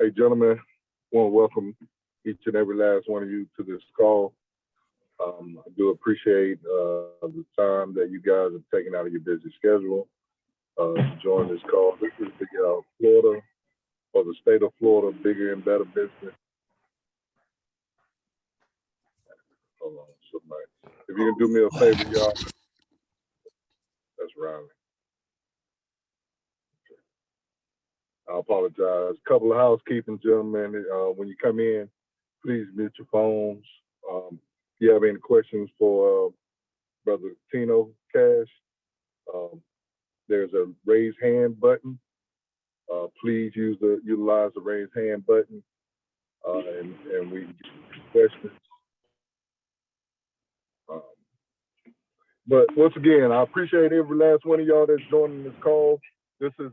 Hey, gentlemen, I want to welcome each and every last one of you to this call. I do appreciate the time that you guys have taken out of your busy schedule to join this call. This is the Florida, or the state of Florida, bigger and better business. Hold on, somebody. If you can do me a favor, y'all. That's Riley. I apologize. Couple of housekeeping, gentlemen. When you come in, please mute your phones. If you have any questions for Brother Tino Cash, there's a raise hand button. Please utilize the raise hand button, and we get questions. But once again, I appreciate every last one of y'all that's joining this call. This is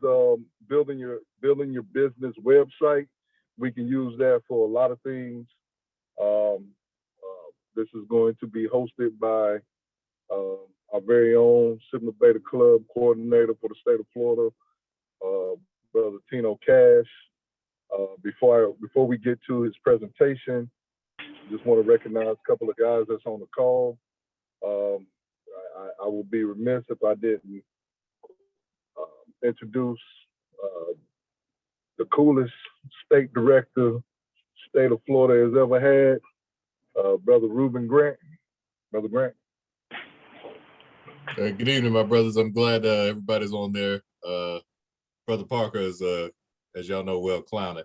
building your business website. We can use that for a lot of things. This is going to be hosted by our very own Sigma Beta Club coordinator for the state of Florida, Brother Tino Cash. Before we get to his presentation, just want to recognize a couple of guys that's on the call. I will be remiss if I didn't introduce the coolest state director state of Florida has ever had, Brother Reuben Grant. Brother Grant. Good evening, my brothers. I'm glad everybody's on there. Brother Parker is, as y'all know, well clowning.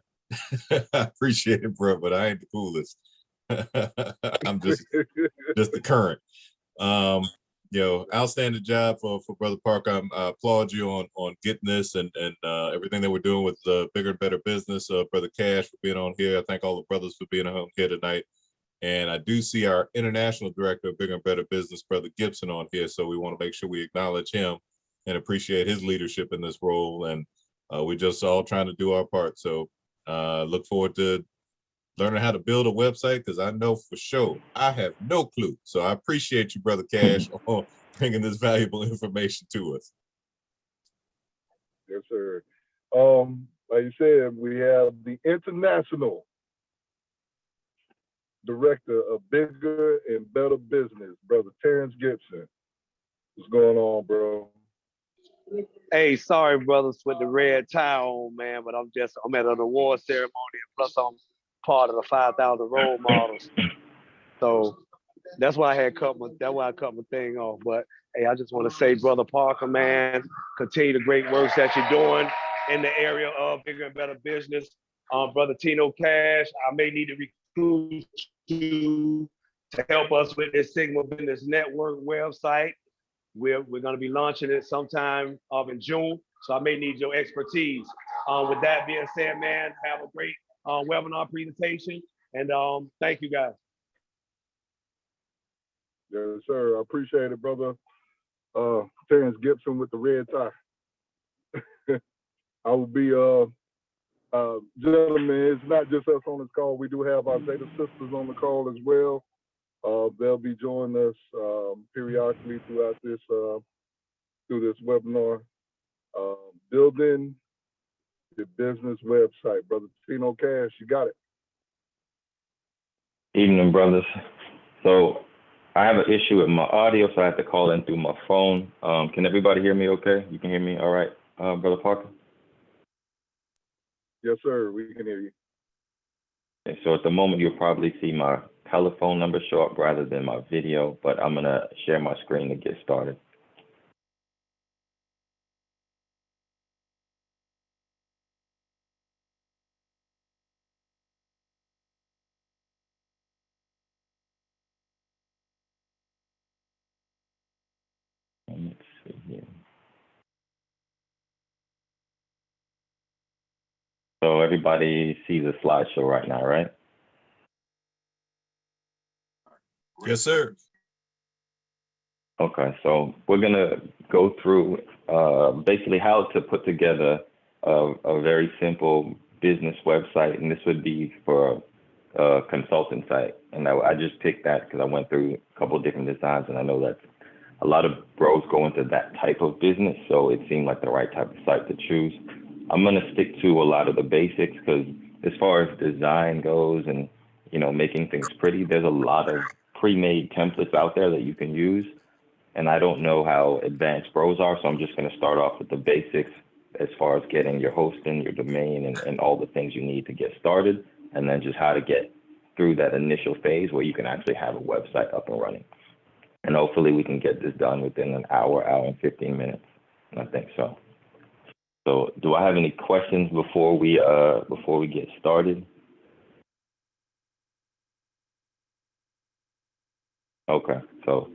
I appreciate it, bro, but I ain't the coolest. I'm just the current. Outstanding job for Brother Parker. I applaud you on getting this and everything that we're doing with Bigger and Better Business. Brother Cash for being on here. I thank all the brothers for being on here tonight. And I do see our international director of Bigger and Better Business, Brother Gibson, on here. So we want to make sure we acknowledge him and appreciate his leadership in this role. And we're just all trying to do our part. So look forward to learning how to build a website, because I know for sure I have no clue. So I appreciate you, Brother Cash, on bringing this valuable information to us. Yes, sir. Like you said, we have the international director of Bigger and Better Business, Brother Terrence Gibson. What's going on, bro? Hey, sorry, brothers, with the red tie on, man, but I'm at an award ceremony, and plus I'm part of the 5,000 role models. So that's why I cut my thing off. But hey, I just want to say, Brother Parker, man, continue the great works that you're doing in the area of Bigger and Better Business. Brother Tino Cash, I may need to recruit you to help us with this Sigma Business Network website. We're going to be launching it sometime in June, so I may need your expertise. With that being said, man, have a great webinar presentation, and thank you, guys. Yes, sir. I appreciate it, brother. Terrence Gibson with the red tie. I will be, gentlemen, it's not just us on this call. We do have our Zeta sisters on the call as well. They'll be joining us periodically throughout this through this webinar. Building your business website, Brother Tino Cash, you got it. Evening, brothers. So I have an issue with my audio, so I have to call in through my phone. Can everybody hear me okay? You can hear me all right, Brother Parker? Yes, sir, we can hear you. Okay, so at the moment, you'll probably see my telephone number show up rather than my video, but I'm gonna share my screen to get started. Let's see here. So everybody sees a slideshow right now, right? Yes, sir. Okay, so we're gonna go through basically how to put together a very simple business website, and this would be for a consulting site. And I just picked that because I went through a couple of different designs, and I know that a lot of bros go into that type of business, so it seemed like the right type of site to choose. I'm gonna stick to a lot of the basics because as far as design goes and, you know, making things pretty, there's a lot of pre-made templates out there that you can use. And I don't know how advanced pros are, so I'm just going to start off with the basics as far as getting your hosting, your domain, and all the things you need to get started, and then just how to get through that initial phase where you can actually have a website up and running. And hopefully we can get this done within an hour, hour and 15 minutes. And I think so. So do I have any questions before we get started? Okay, so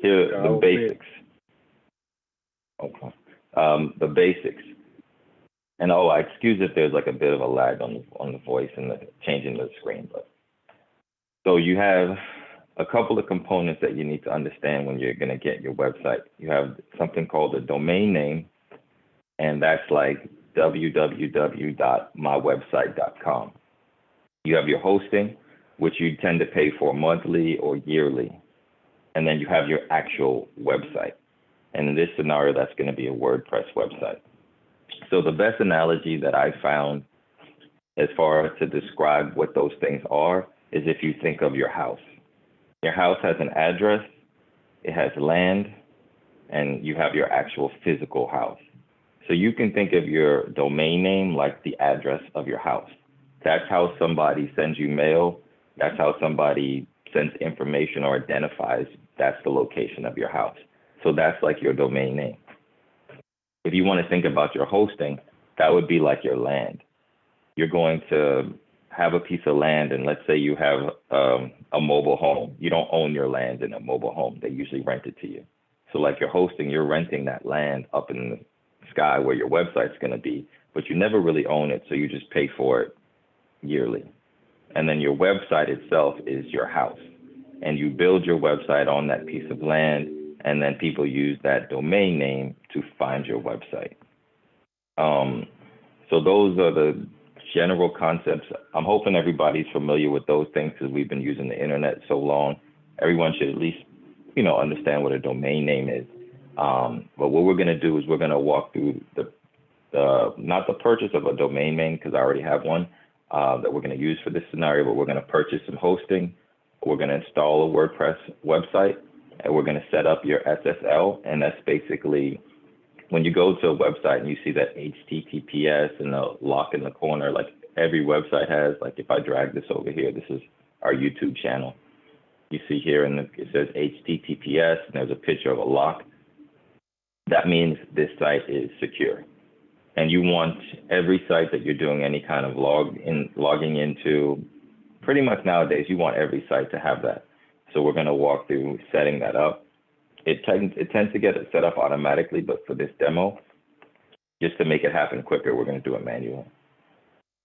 here are the basics. Okay, the basics. And oh, I excuse if there's like a bit of a lag on the voice and the changing the screen. But so you have a couple of components that you need to understand when you're going to get your website. You have something called a domain name, and that's like www.mywebsite.com. You have your hosting, which you tend to pay for monthly or yearly. And then you have your actual website. And in this scenario, that's going to be a WordPress website. So the best analogy that I found as far as to describe what those things are is if you think of your house. Your house has an address, it has land, and you have your actual physical house. So you can think of your domain name like the address of your house. That's how somebody sends you mail. That's how somebody sends information or identifies that's the location of your house. So that's like your domain name. If you want to think about your hosting, that would be like your land. You're going to have a piece of land, and let's say you have a mobile home. You don't own your land in a mobile home. They usually rent it to you. So like your hosting, you're renting that land up in the sky where your website's going to be, but you never really own it, so you just pay for it yearly. And then your website itself is your house. And you build your website on that piece of land, and then people use that domain name to find your website. So those are the general concepts. I'm hoping everybody's familiar with those things because we've been using the internet so long. Everyone should at least, you know, understand what a domain name is. But what we're going to do is we're going to walk through not the purchase of a domain name, because I already have one that we're going to use for this scenario, but we're going to purchase some hosting. We're going to install a WordPress website, and we're going to set up your SSL. And that's basically when you go to a website and you see that HTTPS and the lock in the corner, like every website has. Like if I drag this over here, this is our YouTube channel. You see here, and it says HTTPS, and there's a picture of a lock. That means this site is secure. And you want every site that you're doing any kind of logging into, pretty much nowadays, you want every site to have that. So we're going to walk through setting that up. It tends to get it set up automatically, but for this demo, just to make it happen quicker, we're going to do it manually.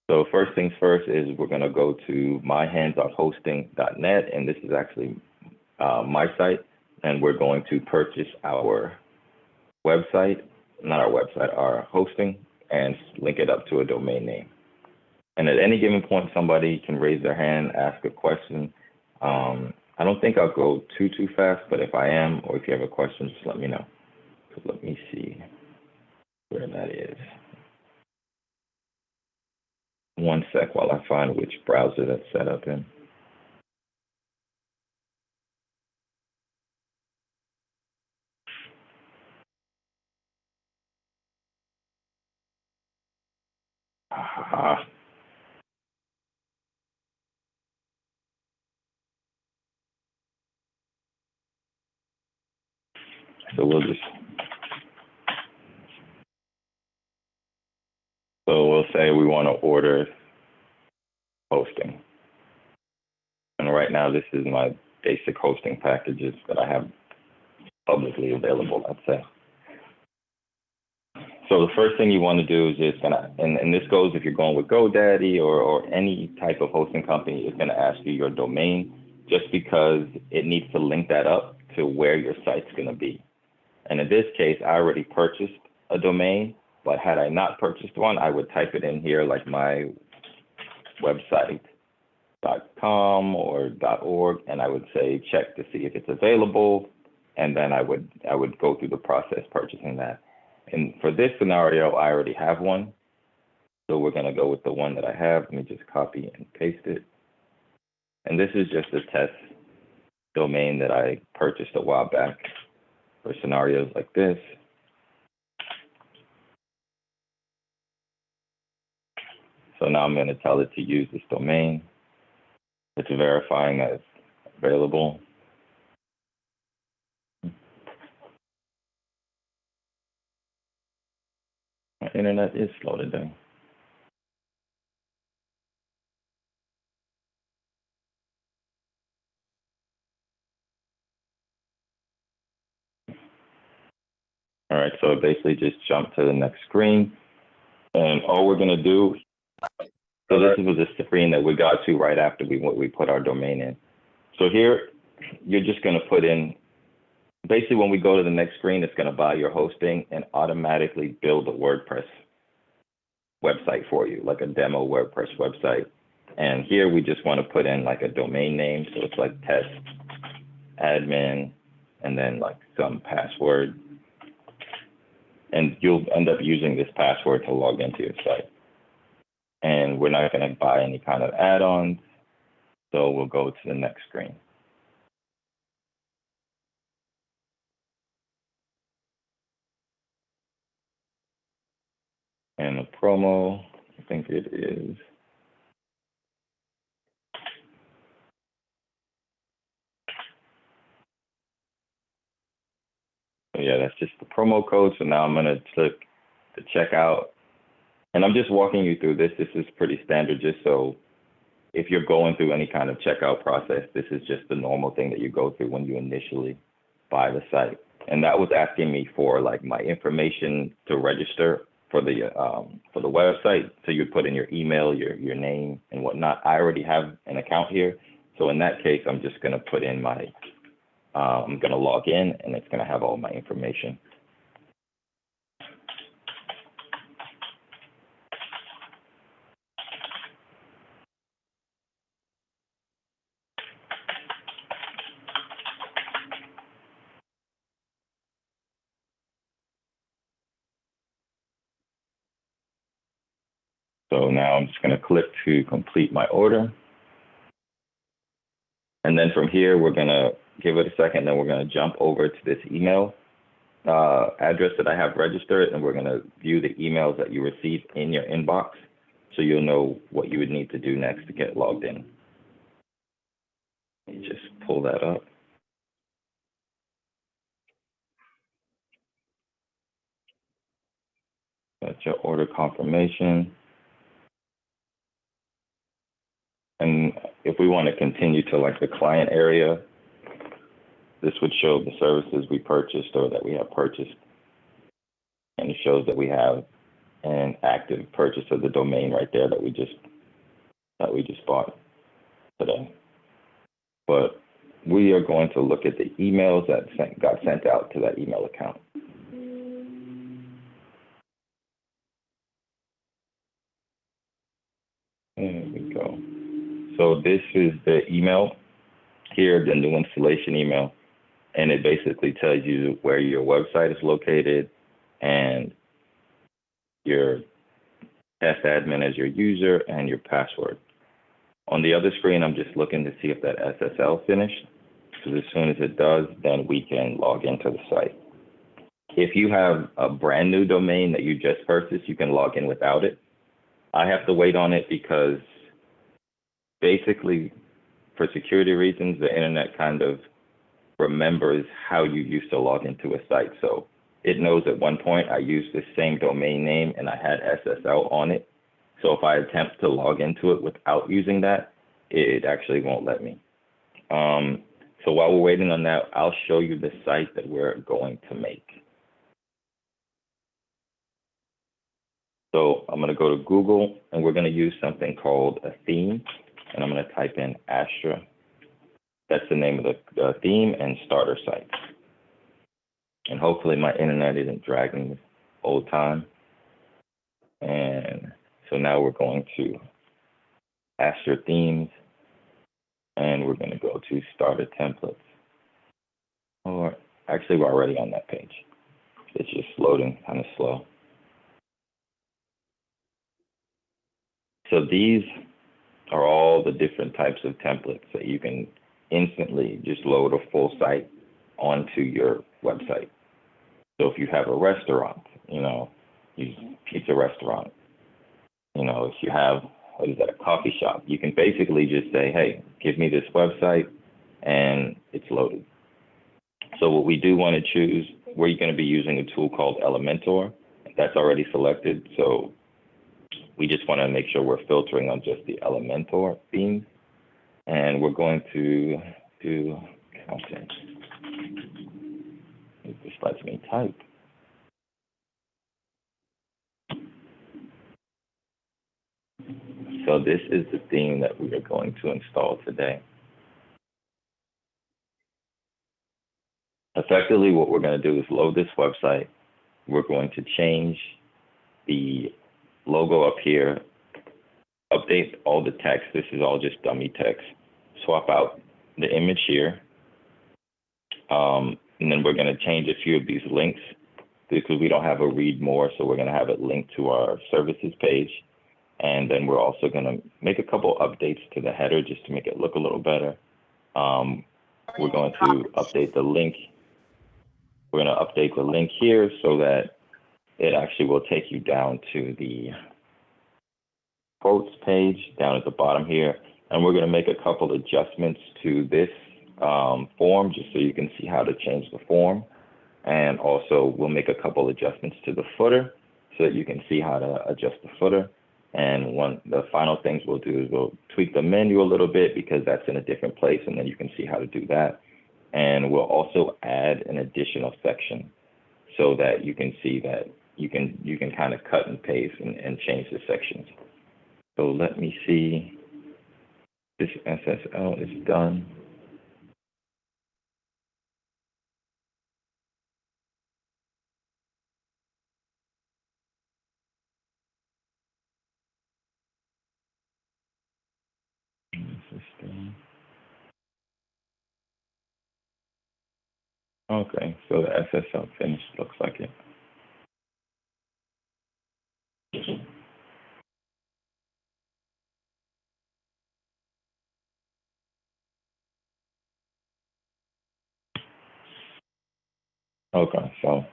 So first things first is we're going to go to myhands.hosting.net, and this is actually my site, and we're going to purchase our website, not our website, our hosting, and link it up to a domain name. And at any given point, somebody can raise their hand, ask a question. I don't think I'll go too fast, but if I am, or if you have a question, just let me know. So let me see where that is. One sec while I find which browser that's set up in. So we'll say we want to order hosting. And right now, this is my basic hosting packages that I have publicly available, I'd say. So the first thing you want to do is just and this goes if you're going with GoDaddy or any type of hosting company, it's going to ask you your domain just because it needs to link that up to where your site's going to be. And in this case, I already purchased a domain, but had I not purchased one, I would type it in here like my website.com or .org, and I would say check to see if it's available, and then I would go through the process purchasing that. And for this scenario, I already have one. So we're gonna go with the one that I have. Let me just copy and paste it. And this is just a test domain that I purchased a while back for scenarios like this. So now I'm gonna tell it to use this domain. It's verifying that it's available. My internet is slow today. All right, so basically just jump to the next screen. And all we're gonna do, so this was a screen that we got to right after we put our domain in. So here, you're just gonna put in, basically when we go to the next screen, it's gonna buy your hosting and automatically build a WordPress website for you, like a demo WordPress website. And here we just wanna put in like a domain name. So it's like test admin, and then like some password. And you'll end up using this password to log into your site. And we're not gonna buy any kind of add-ons. So we'll go to the next screen. And the promo, I think it is. So yeah, that's just the promo code. So now I'm gonna click the checkout. And I'm just walking you through this. This is pretty standard, just so if you're going through any kind of checkout process, this is just the normal thing that you go through when you initially buy the site. And that was asking me for like my information to register for the website. So you put in your email, your name and whatnot. I already have an account here. So in that case, I'm just gonna put in my, I'm gonna log in and it's gonna have all my information. So now I'm just gonna click to complete my order. And then from here, we're gonna give it a second, then we're gonna jump over to this email address that I have registered, and we're gonna view the emails that you received in your inbox, so you'll know what you would need to do next to get logged in. Let me just pull that up. That's your order confirmation. And if we want to continue to like the client area, this would show the services we purchased or that we have purchased. And it shows that we have an active purchase of the domain right there that we just bought today. But we are going to look at the emails that got sent out to that email account. There we go. So this is the email here, the new installation email, and it basically tells you where your website is located and your test admin as your user and your password. On the other screen, I'm just looking to see if that SSL finished, because as soon as it does, then we can log into the site. If you have a brand new domain that you just purchased, you can log in without it. I have to wait on it because basically, for security reasons, the internet kind of remembers how you used to log into a site. So it knows at one point I used the same domain name and I had SSL on it. So if I attempt to log into it without using that, it actually won't let me. So while we're waiting on that, I'll show you the site that we're going to make. So I'm going to go to Google and we're going to use something called a theme. And I'm going to type in Astra. That's the name of the theme and starter site. And hopefully my internet isn't dragging this whole time. And so now we're going to Astra themes and we're going to go to starter templates. Or actually, we're already on that page. It's just loading kind of slow. So these are all the different types of templates that you can instantly just load a full site onto your website. So if you have a restaurant, pizza restaurant, if you have, a coffee shop, you can basically just say, hey, give me this website, and it's loaded. So what we do want to choose, we're going to be using a tool called Elementor. That's already selected. So we just want to make sure we're filtering on just the Elementor themes. And we're going to do content. It just lets me type. So this is the theme that we are going to install today. Effectively, what we're going to do is load this website. We're going to change the logo up here, update all the text. This is all just dummy text. Swap out the image here. And then we're going to change a few of these links because we don't have a read more. So we're going to have it linked to our services page. And then we're also going to make a couple updates to the header just to make it look a little better. We're going to update the link. We're going to update the link here so that it actually will take you down to the quotes page down at the bottom here. And we're going to make a couple adjustments to this form just so you can see how to change the form. And also we'll make a couple adjustments to the footer so that you can see how to adjust the footer. And the final things we'll do is we'll tweak the menu a little bit because that's in a different place, and then you can see how to do that. And we'll also add an additional section so that you can see that you can kind of cut and paste and change the sections. So let me see, this SSL is done. Okay, so the SSL finished, looks like it. Okay, so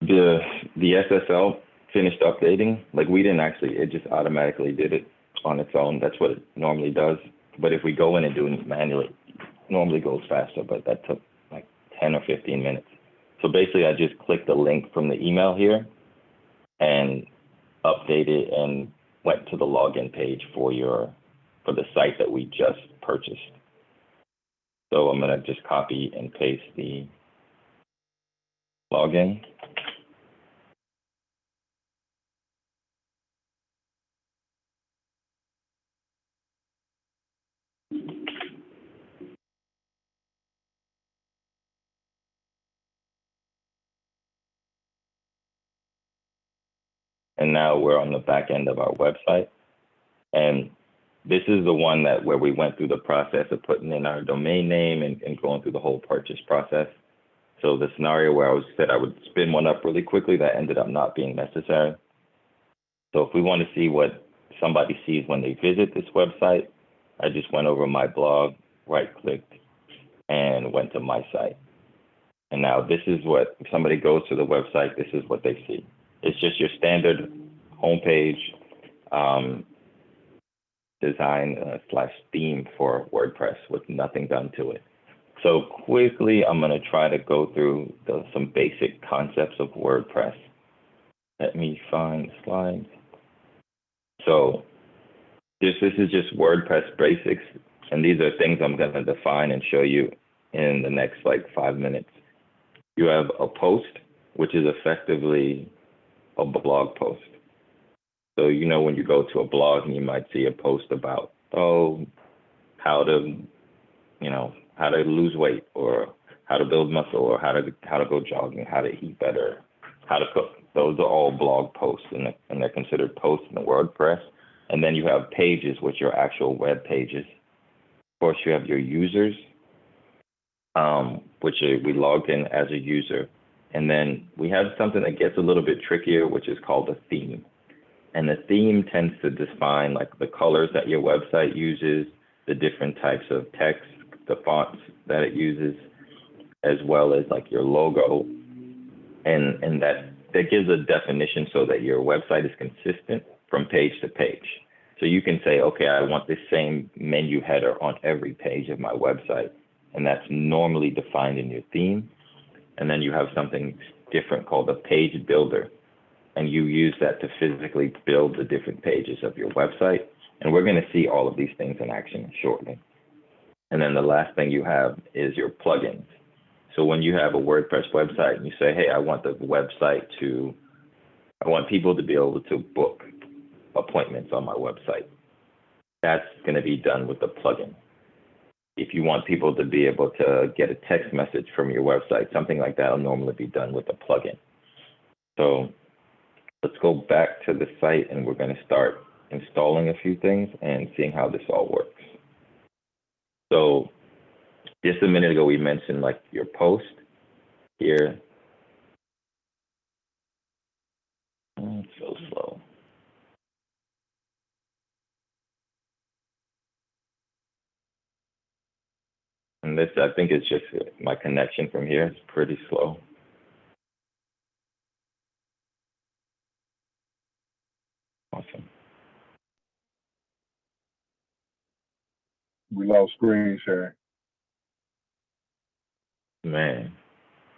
the SSL finished updating. Like we didn't actually, it just automatically did it on its own. That's what it normally does. But if we go in and do it manually, it normally goes faster, but that took like 10 or 15 minutes. So basically I just clicked the link from the email here and updated and went to the login page for the site that we just purchased. So I'm gonna just copy and paste the login. And now we're on the back end of our website. And this is the one where we went through the process of putting in our domain name and going through the whole purchase process. So the scenario where I said I would spin one up really quickly, that ended up not being necessary. So if we want to see what somebody sees when they visit this website, I just went over my blog, right-clicked, and went to my site. And now this is what, if somebody goes to the website, this is what they see. It's just your standard homepage design / theme for WordPress with nothing done to it. So quickly, I'm going to try to go through some basic concepts of WordPress. Let me find slides. So this is just WordPress basics, and these are things I'm going to define and show you in the next 5 minutes. You have a post, which is effectively a blog post. So when you go to a blog and you might see a post about how to lose weight, or how to build muscle, or how to go jogging, how to eat better, how to cook. Those are all blog posts, and they're considered posts in WordPress. And then you have pages, which are actual web pages. Of course, you have your users, which we logged in as a user. And then we have something that gets a little bit trickier, which is called a theme. And the theme tends to define like the colors that your website uses, the different types of text, the fonts that it uses, as well as like your logo. And that gives a definition so that your website is consistent from page to page. So you can say, okay, I want this same menu header on every page of my website. And that's normally defined in your theme. And then you have something different called a page builder. And you use that to physically build the different pages of your website. And we're going to see all of these things in action shortly. And then the last thing you have is your plugins. So when you have a WordPress website and you say, hey, I want people to be able to book appointments on my website, that's going to be done with the plugin. If you want people to be able to get a text message from your website, something like that will normally be done with a plugin. So let's go back to the site and we're going to start installing a few things and seeing how this all works. So just a minute ago, we mentioned like your post here. Oh, it's so slow. And this, I think it's just my connection from here. It's pretty slow. Awesome. We lost screen sharing. Man,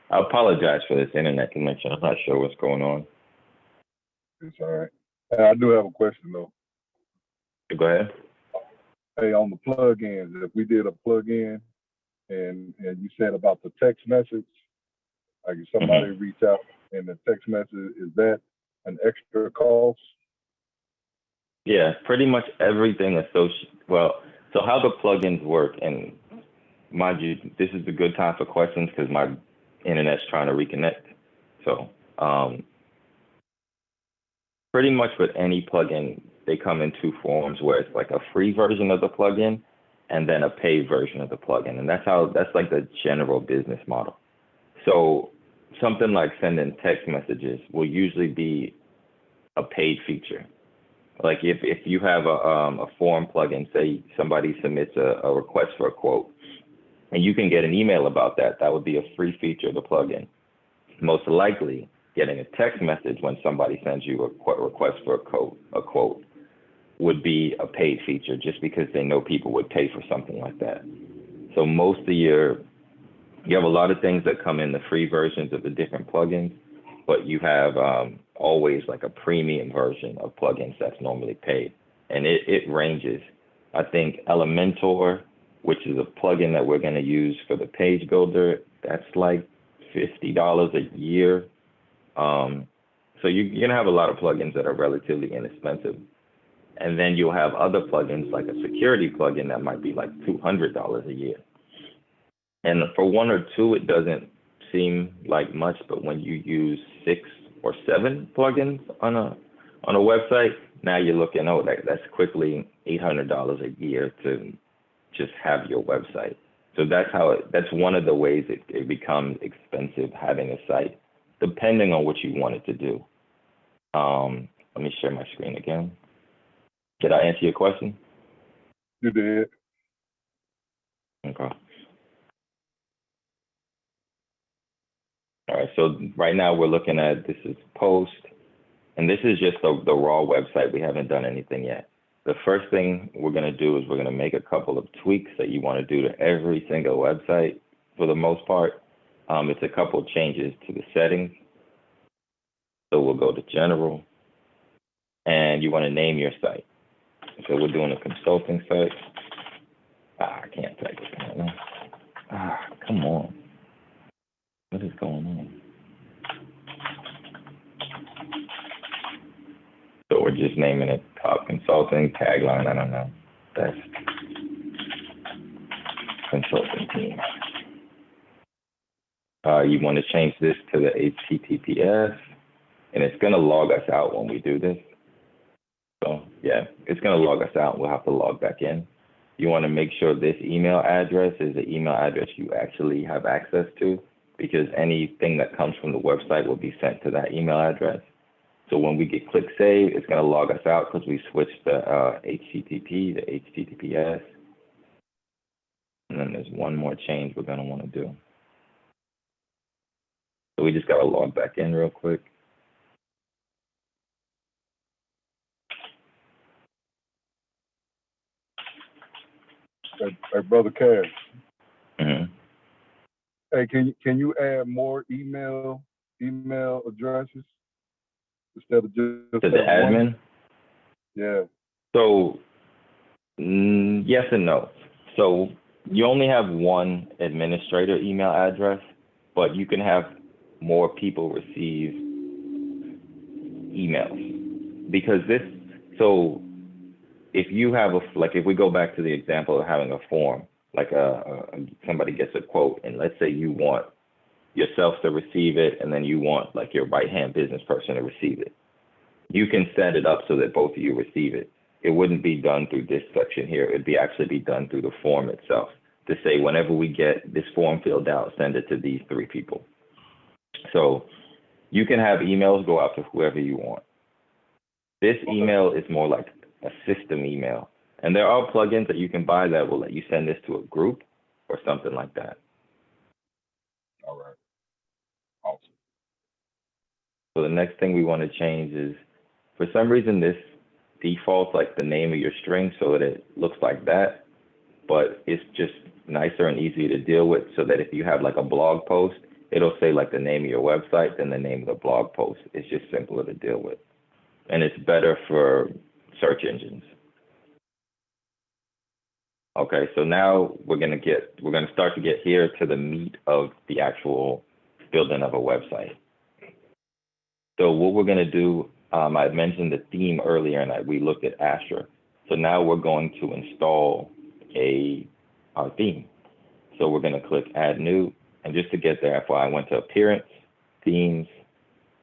I apologize for this internet connection. I'm not sure what's going on. It's all right. Hey, I do have a question though. Go ahead. Hey, on the plugins, if we did a plugin and you said about the text message, like if somebody reach out and the text message, is that an extra cost? Yeah, pretty much everything associated. Well, so how the plugins work, and mind you, this is a good time for questions because my internet's trying to reconnect. So pretty much with any plugin, they come in two forms where it's like a free version of the plugin and then a paid version of the plugin. And that's like the general business model. So something like sending text messages will usually be a paid feature. Like if you have a form plugin, say somebody submits a request for a quote, and you can get an email about that, that would be a free feature of the plugin. Most likely, getting a text message when somebody sends you a request for a quote would be a paid feature just because they know people would pay for something like that. So most of you have a lot of things that come in the free versions of the different plugins, but you have always like a premium version of plugins that's normally paid. And it ranges. I think Elementor, which is a plugin that we're going to use for the page builder, that's like $50 a year. So you're going to have a lot of plugins that are relatively inexpensive. And then you'll have other plugins like a security plugin that might be like $200 a year. And for one or two, it doesn't seem like much, but when you use 6 or 7 plugins on a website, now you're looking, that's quickly $800 a year to just have your website. So that's one of the ways it becomes expensive having a site, depending on what you want it to do. Let me share my screen again. Did I answer your question? You did. Okay. All right, so right now we're looking at, this is post, and this is just the raw website. We haven't done anything yet. The first thing we're gonna do is we're gonna make a couple of tweaks that you wanna do to every single website for the most part. It's a couple changes to the settings. So we'll go to general, and you wanna name your site. So we're doing a consulting site. I can't type it right now. Come on. What is going on? So we're just naming it top consulting, tagline, I don't know. That's consulting team. You want to change this to the HTTPS, and it's going to log us out when we do this. So yeah, it's going to log us out. We'll have to log back in. You want to make sure this email address is the email address you actually have access to, because anything that comes from the website will be sent to that email address. So when we get click save, it's going to log us out because we switched the HTTP to HTTPS. And then there's one more change we're going to want to do. So we just got to log back in real quick. Hey, Brother Cash. Mm-hmm. Hey, can you add more email addresses instead of just To the that one? admin? Yeah. So yes and no. So you only have one administrator email address, but you can have more people receive emails because so if you have if we go back to the example of having a form, like somebody gets a quote, and let's say you want yourself to receive it, and then you want like your right-hand business person to receive it. You can set it up so that both of you receive it. It wouldn't be done through this section here. It'd be actually be done through the form itself to say, whenever we get this form filled out, send it to these 3 people. So you can have emails go out to whoever you want. This email is more like a system email. And there are plugins that you can buy that will let you send this to a group or something like that. All right. Awesome. So the next thing we want to change is, for some reason, this defaults like the name of your string so that it looks like that, but it's just nicer and easier to deal with so that if you have like a blog post, it'll say like the name of your website than the name of the blog post. It's just simpler to deal with. And it's better for search engines. Okay, so now we're gonna start to get here to the meat of the actual building of a website. So what we're gonna do, I mentioned the theme earlier and we looked at Astra. So now we're going to install our theme. So we're gonna click add new, and just to get there, FYI, I went to appearance, themes,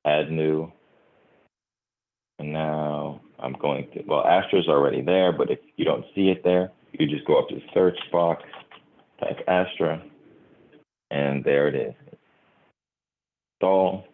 add new, and now I'm going to, Astra's already there, but if you don't see it there, you just go up to the search box, type Astra, and there it is. Install.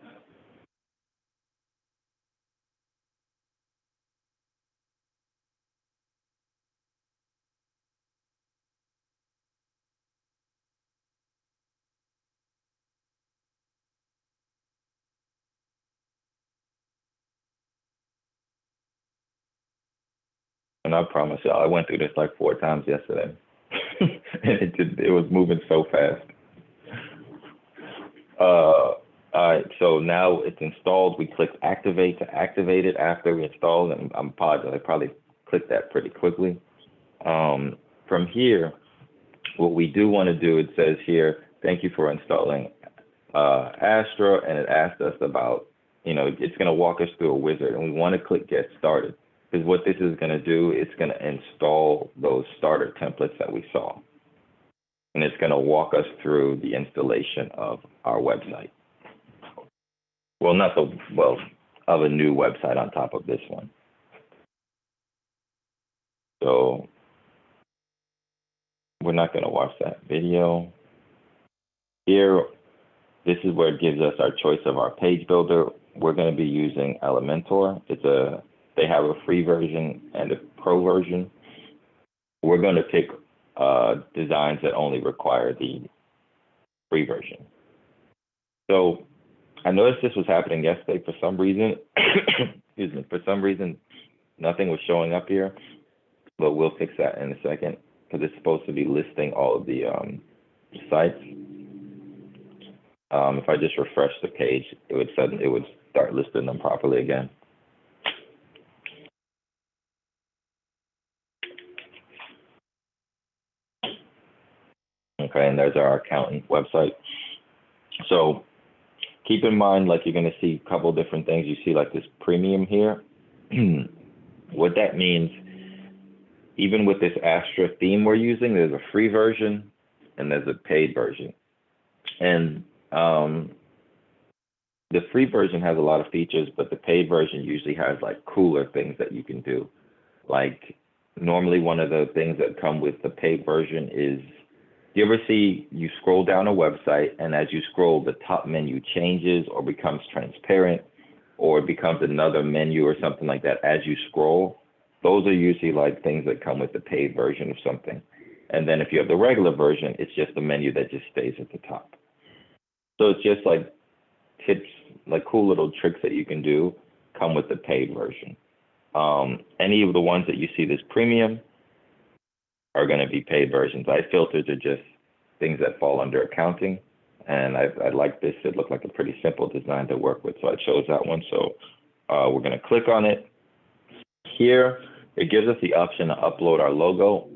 And I promise y'all, I went through this like 4 times yesterday. And it was moving so fast. All right, so now it's installed. We click activate to activate it after we installed, and I'm apologize, I probably clicked that pretty quickly. From here, what we do want to do, it says here, thank you for installing Astra, and it asked us about, it's going to walk us through a wizard, and we want to click get started. Because what this is going to do, it's going to install those starter templates that we saw. And it's going to walk us through the installation of our website. Well, of a new website on top of this one. So we're not going to watch that video. Here, this is where it gives us our choice of our page builder. We're going to be using Elementor. They have a free version and a pro version. We're going to pick designs that only require the free version. So I noticed this was happening yesterday for some reason. Excuse me. For some reason, nothing was showing up here, but we'll fix that in a second because it's supposed to be listing all of the sites. If I just refresh the page, it would start listing them properly again. Okay, and there's our accountant website. So keep in mind, like, you're going to see a couple different things. You see like this premium here. What that means, even with this Astra theme we're using, there's a free version and there's a paid version. And the free version has a lot of features, but the paid version usually has like cooler things that you can do. Like normally one of the things that come with the paid version is, you ever see you scroll down a website and as you scroll, the top menu changes or becomes transparent, or it becomes another menu or something like that as you scroll, those are usually like things that come with the paid version of something. And then if you have the regular version, it's just a menu that just stays at the top. So it's just like tips, like cool little tricks that you can do come with the paid version. Any of the ones that you see this premium are going to be paid versions. iFilters are just things that fall under accounting. And I like this. It looked like a pretty simple design to work with. So I chose that one. So we're going to click on it. Here, it gives us the option to upload our logo.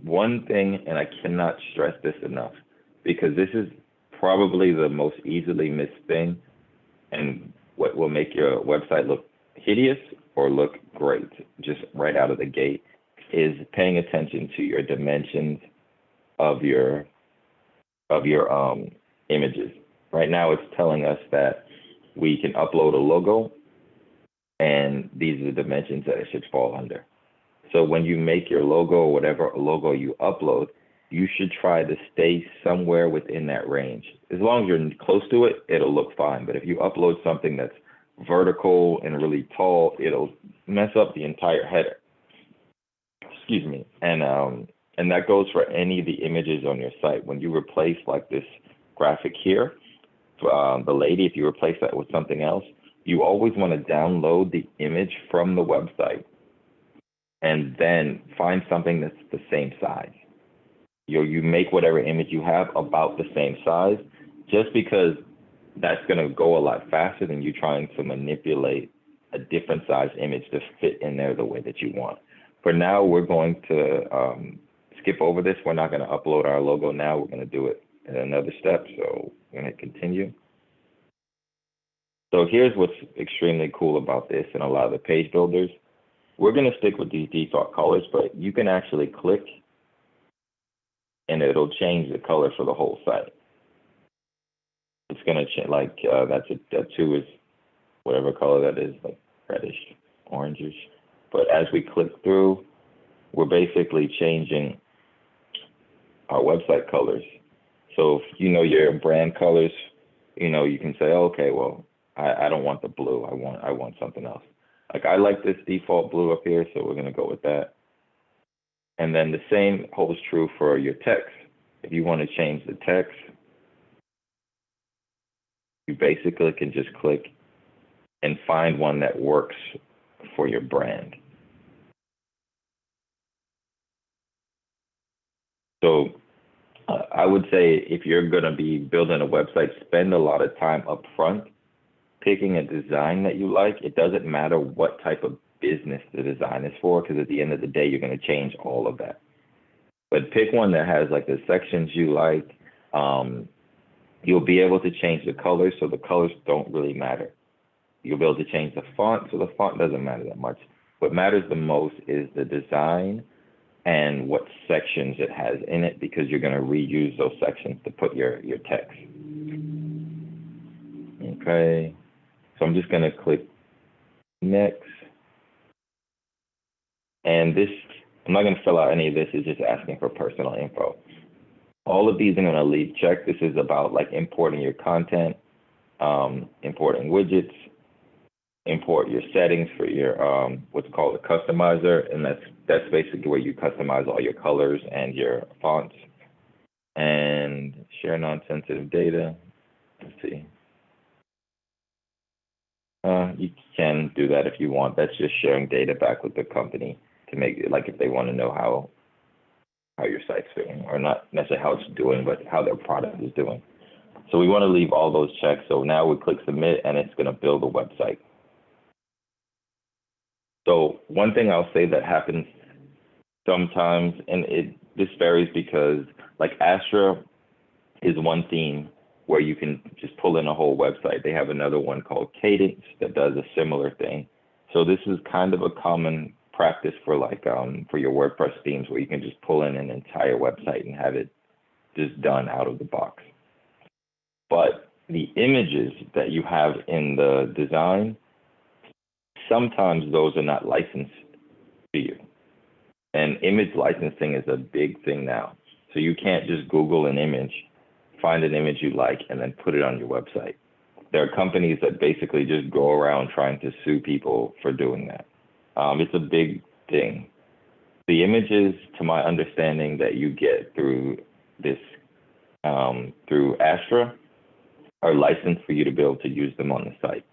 One thing, and I cannot stress this enough, because this is probably the most easily missed thing and what will make your website look hideous or look great just right out of the gate is paying attention to your dimensions of your images. Right now it's telling us that we can upload a logo and these are the dimensions that it should fall under. So when you make your logo or whatever logo you upload, you should try to stay somewhere within that range. As long as you're close to it, it'll look fine. But if you upload something that's vertical and really tall, it'll mess up the entire header. Excuse me. And that goes for any of the images on your site. When you replace like this graphic here, the lady, if you replace that with something else, you always want to download the image from the website and then find something that's the same size. You make whatever image you have about the same size, just because that's going to go a lot faster than you trying to manipulate a different size image to fit in there the way that you want. For now, we're going to skip over this. We're not going to upload our logo now. We're going to do it in another step. So we're going to continue. So here's what's extremely cool about this and a lot of the page builders. We're going to stick with these default colors, but you can actually click and it'll change the color for the whole site. It's going to change, like that 2 is whatever color that is, like reddish, orangish. But as we click through, we're basically changing our website colors. So if you know your brand colors, you know, you can say, okay, well, I don't want the blue. I want something else. Like I like this default blue up here, so we're going to go with that. And then the same holds true for your text. If you want to change the text, you basically can just click and find one that works for your brand. So I would say if you're going to be building a website, spend a lot of time up front picking a design that you like. It doesn't matter what type of business the design is for, because at the end of the day, you're going to change all of that. But pick one that has like the sections you like. You'll be able to change the colors, so the colors don't really matter. You'll be able to change the font, so the font doesn't matter that much. What matters the most is the design and what sections it has in it, because you're going to reuse those sections to put your text. Okay, so I'm just going to click next. And this, I'm not going to fill out any of this, it's just asking for personal info. All of these I'm going to leave checked. This is about like importing your content, importing widgets, import your settings for your what's called a customizer, and that's basically where you customize all your colors and your fonts. And share non-sensitive data. Let's see. You can do that if you want. That's just sharing data back with the company to make it, like if they want to know how your site's doing, or not necessarily how it's doing, but how their product is doing. So we want to leave all those checked. So now we click submit and it's going to build a website. So one thing I'll say that happens sometimes, and this varies because like Astra is one theme where you can just pull in a whole website. They have another one called Cadence that does a similar thing. So this is kind of a common practice for like for your WordPress themes, where you can just pull in an entire website and have it just done out of the box. But the images that you have in the design, sometimes those are not licensed to you. And image licensing is a big thing now. So you can't just Google an image, find an image you like, and then put it on your website. there are companies that basically just go around trying to sue people for doing that. It's a big thing. The images, to my understanding, that you get through this, through Astra, are licensed for you to be able to use them on the site.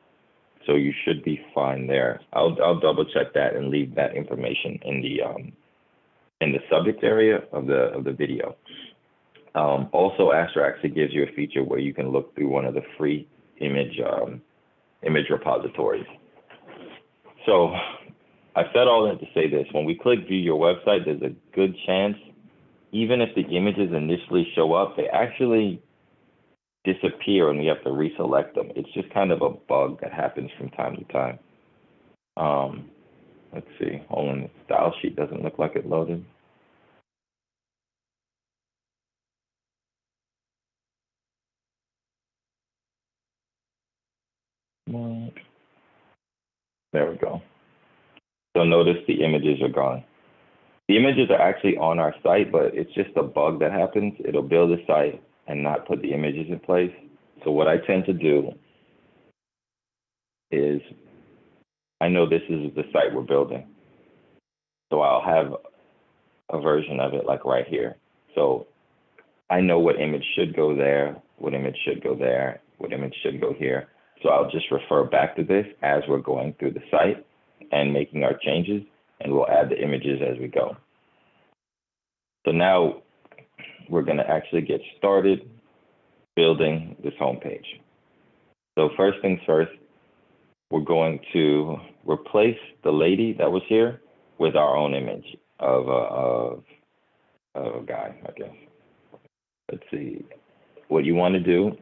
So you should be fine there. I'll double check that and leave that information in the subject area of the video. Also, Astra actually gives you a feature where you can look through one of the free image repositories. So I said all that to say this: when we click view your website, there's a good chance, even if the images initially show up, they actually disappear and we have to reselect them. It's just kind of a bug that happens from time to time. Let's see, hold on, the style sheet doesn't look like it loaded. There we go. So notice the images are gone. The images are actually on our site, but it's just a bug that happens. It'll build a site and not put the images in place. So what I tend to do is, I know this is the site we're building. So I'll have a version of it like right here. So I know what image should go there, what image should go there, what image should go here. So I'll just refer back to this as we're going through the site and making our changes, and we'll add the images as we go. So now we're going to actually get started building this homepage. So first things first, we're going to replace the lady that was here with our own image of a guy, I guess. Let's see. What you want to do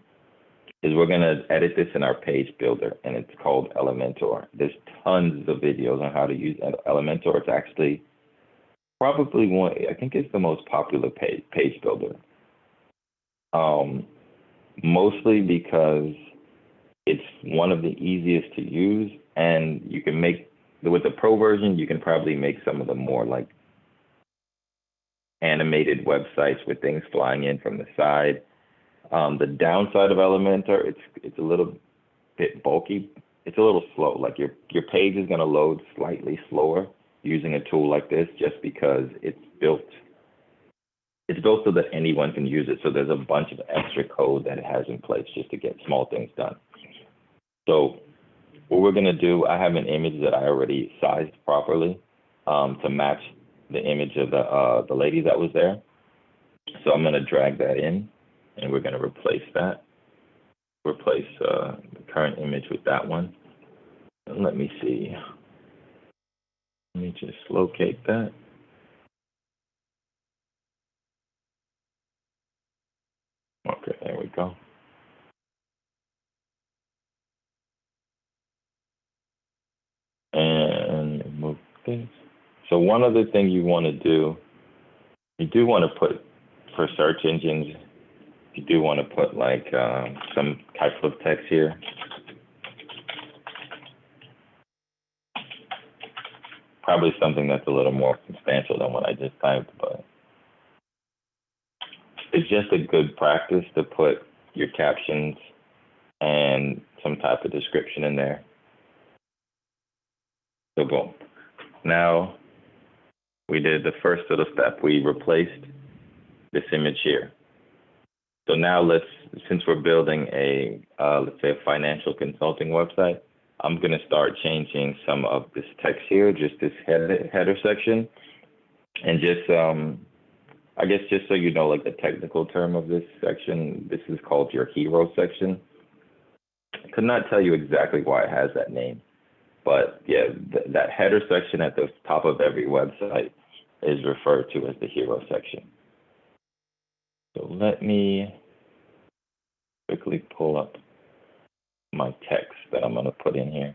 is we're going to edit this in our page builder, and it's called Elementor. There's tons of videos on how to use Elementor. It's actually probably one, I think it's the most popular page builder. Mostly because it's one of the easiest to use, and you can make, with the pro version, you can probably make some of the more like animated websites with things flying in from the side. The downside of Elementor, it's a little bit bulky. It's a little slow. Like your page is going to load slightly slower using a tool like this, just because it's built so that anyone can use it. So there's a bunch of extra code that it has in place just to get small things done. So what we're going to do, I have an image that I already sized properly to match the image of the lady that was there. So I'm going to drag that in, and we're going to replace that. Replace the current image with that one. And let me see. Let me just locate that. Okay, there we go. And move this. So one other thing you want to do, you do want to put, for search engines, you do want to put like some type of text here. Probably something that's a little more substantial than what I just typed, but it's just a good practice to put your captions and some type of description in there. So boom. Now we did the first little step. We replaced this image here. So now since we're building a, let's say a financial consulting website, I'm going to start changing some of this text here, just this header section. And just, I guess just so you know, like the technical term of this section, this is called your hero section. I could not tell you exactly why it has that name, but yeah, that header section at the top of every website is referred to as the hero section. So let me quickly pull up my text that I'm going to put in here.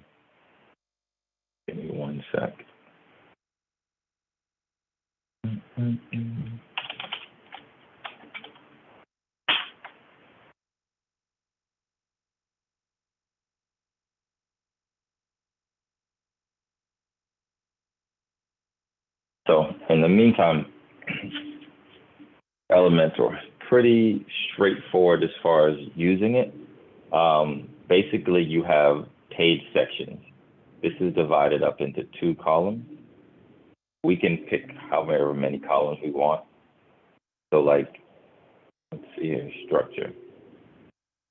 Give me 1 sec. So in the meantime, Elementor is pretty straightforward as far as using it. basically you have page sections. This is divided up into 2 columns. We can pick however many columns we want. So like, let's see here, structure.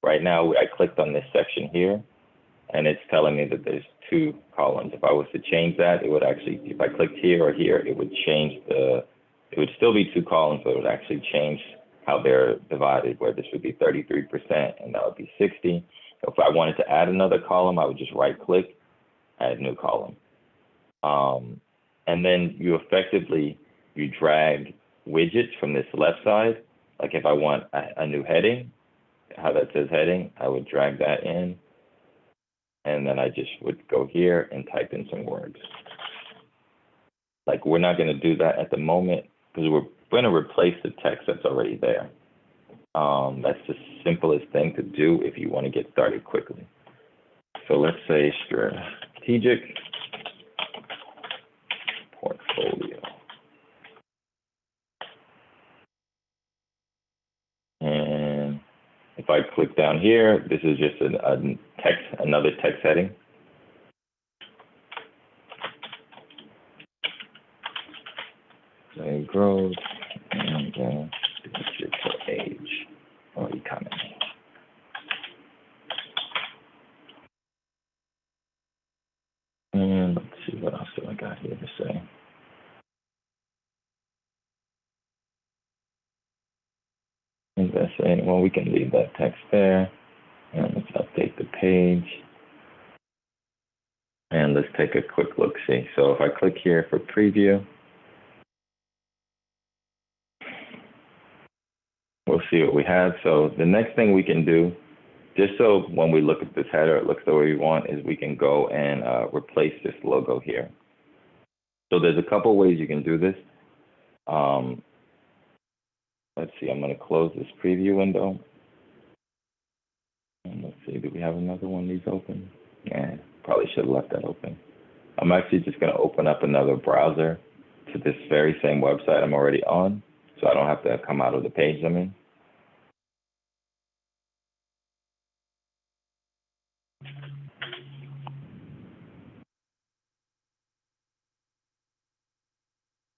Right now, I clicked on this section here, and it's telling me that there's 2 columns. If I was to change that, it would actually, if I clicked here or here, it would change it would still be 2 columns, but it would actually change how they're divided, where this would be 33% and that would be 60. If I wanted to add another column, I would just right click, add new column. And then you effectively, you drag widgets from this left side. Like if I want a new heading, how that says heading, I would drag that in. And then I just would go here and type in some words. Like we're not gonna do that at the moment because we're gonna replace the text that's already there. That's the simplest thing to do if you wanna get started quickly. So let's say strategic portfolio. And if I click down here, this is just another text heading. So growth and digital age or economy. And let's see what else do I got here to say. Investing, well, we can leave that text there. And let's update the page. And let's take a quick look see. So if I click here for preview, we'll see what we have. So the next thing we can do, just so when we look at this header, it looks the way we want, is we can go and replace this logo here. So there's a couple ways you can do this. Let's see, I'm gonna close this preview window. And let's see, do we have another one of these open? Yeah, probably should have left that open. I'm actually just gonna open up another browser to this very same website I'm already on, so I don't have to come out of the page I'm in.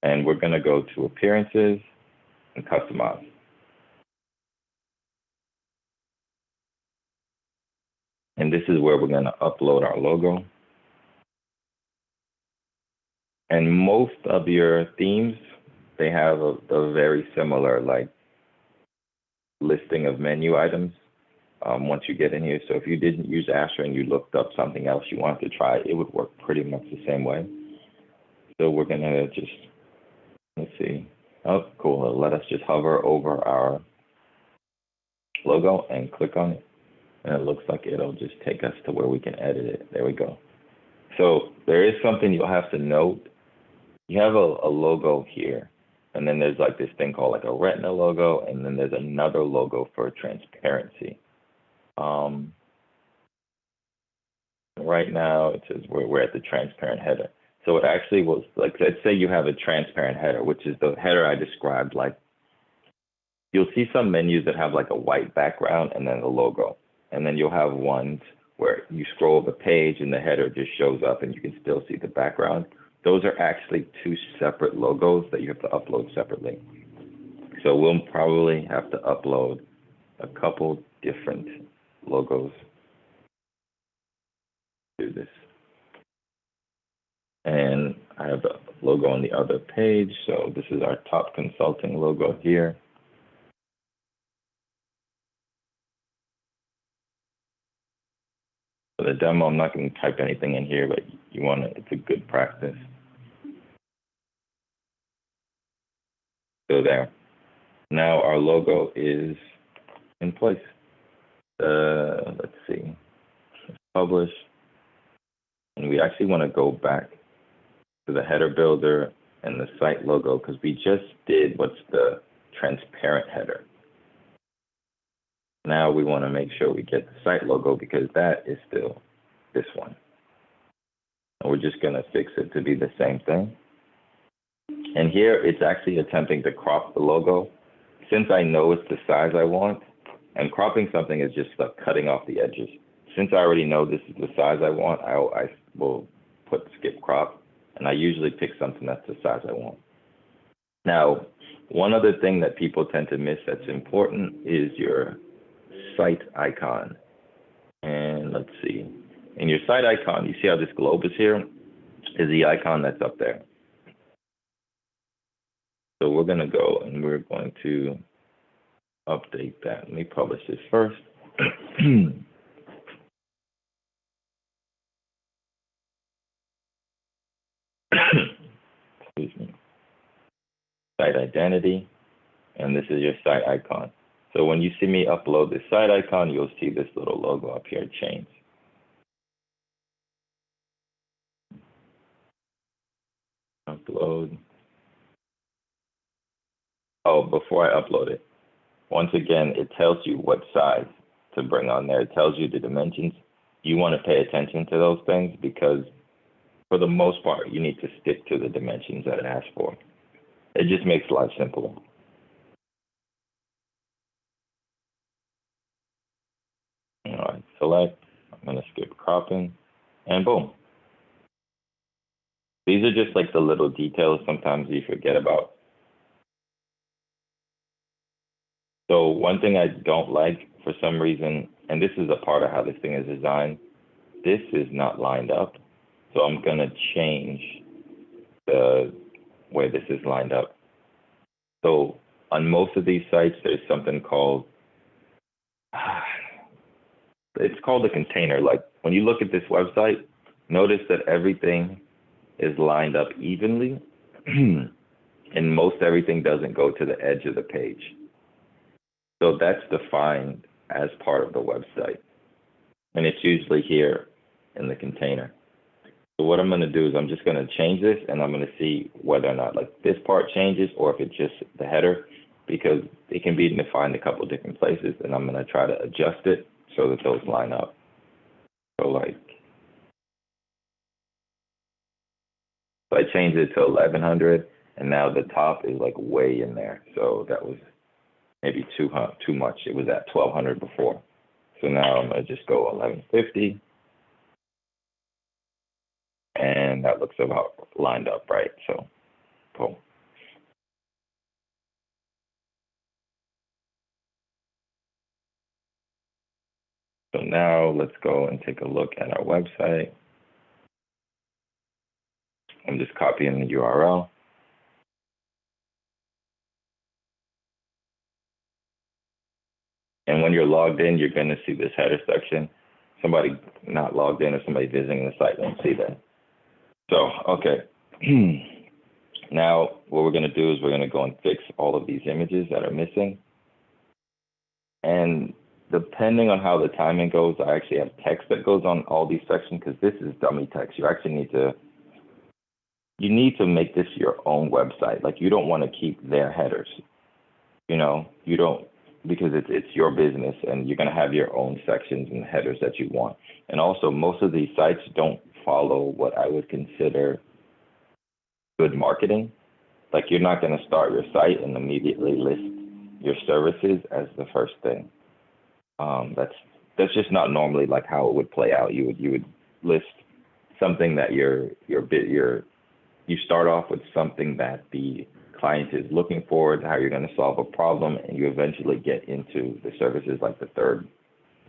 And we're gonna go to appearances and customize. And this is where we're gonna upload our logo. And most of your themes, they have a very similar like listing of menu items once you get in here. So if you didn't use Asher and you looked up something else you wanted to try, it would work pretty much the same way. So we're gonna just, let's see. Oh, cool. It'll let us just hover over our logo and click on it. And it looks like it'll just take us to where we can edit it. There we go. So there is something you'll have to note. You have a logo here, and then there's like this thing called like a retina logo, and then there's another logo for transparency. Right now it says we're at the transparent header. So it actually was like, let's say you have a transparent header, which is the header I described. Like you'll see some menus that have like a white background and then the logo. And then you'll have ones where you scroll the page and the header just shows up and you can still see the background. Those are actually 2 separate logos that you have to upload separately. So we'll probably have to upload a couple different logos to this. And I have the logo on the other page. So this is our top consulting logo here. For the demo, I'm not going to type anything in here, but you want to, it's a good practice. So there. Now our logo is in place. Let's see. Publish. And we actually want to go back to the header builder and the site logo because we just did what's the transparent header. Now we want to make sure we get the site logo because that is still this one. And we're just going to fix it to be the same thing. And here it's actually attempting to crop the logo. Since I know it's the size I want, and cropping something is just like cutting off the edges. since I already know this is the size I want, I will put skip crop, and I usually pick something that's the size I want. Now, one other thing that people tend to miss that's important is your site icon. And let's see, in your site icon, you see how this globe is here? Is the icon that's up there. So we're gonna go and we're going to update that. Let me publish this first. Excuse me. Site identity, and this is your site icon. So when you see me upload this site icon, you'll see this little logo up here change. Upload. Oh, before I upload it, once again, it tells you what size to bring on there. It tells you the dimensions. You want to pay attention to those things because for the most part, you need to stick to the dimensions that it asks for. It just makes life simpler. All right, select. I'm going to skip cropping, and boom. These are just like the little details sometimes you forget about. So one thing I don't like for some reason, and this is a part of how this thing is designed, this is not lined up. So I'm going to change the way this is lined up. So on most of these sites, there's something called, it's called a container. Like when you look at this website, notice that everything is lined up evenly and most everything doesn't go to the edge of the page. So that's defined as part of the website. And it's usually here in the container. So what I'm going to do is I'm just going to change this and I'm going to see whether or not like this part changes or if it's just the header, because it can be defined a couple different places, and I'm going to try to adjust it so that those line up. So like, so I changed it to 1100 and now the top is like way in there. So that was maybe too much. It was at 1200 before. So now I'm going to just go 1150. And that looks about lined up, right? So, boom. So now let's go and take a look at our website. I'm just copying the URL. And when you're logged in, you're going to see this header section. Somebody not logged in or somebody visiting the site won't see that. So, okay. Now, what we're going to do is we're going to go and fix all of these images that are missing. And depending on how the timing goes, I actually have text that goes on all these sections because this is dummy text. You actually need to make this your own website. Like you don't want to keep their headers. You know, you don't, because it's your business and you're going to have your own sections and headers that you want. And also most of these sites don't follow what I would consider good marketing. Like you're not going to start your site and immediately list your services as the first thing. That's just not normally like how it would play out. You would list something that you start off with something that the client is looking for, how you're going to solve a problem, and you eventually get into the services like the third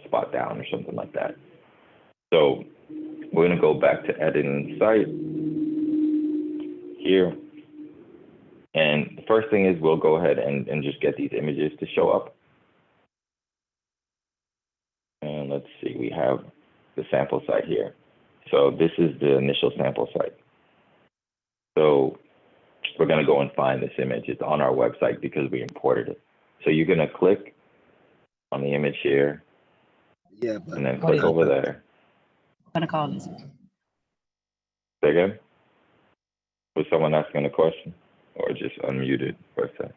spot down or something like that. So we're going to go back to editing site here. And the first thing is we'll go ahead and just get these images to show up. And let's see, we have the sample site here. So this is the initial sample site. So we're going to go and find this image. It's on our website because we imported it. So you're going to click on the image here. Yeah, and then click over there. I'm gonna call this. Say again? Was someone asking a question or just unmuted for a second?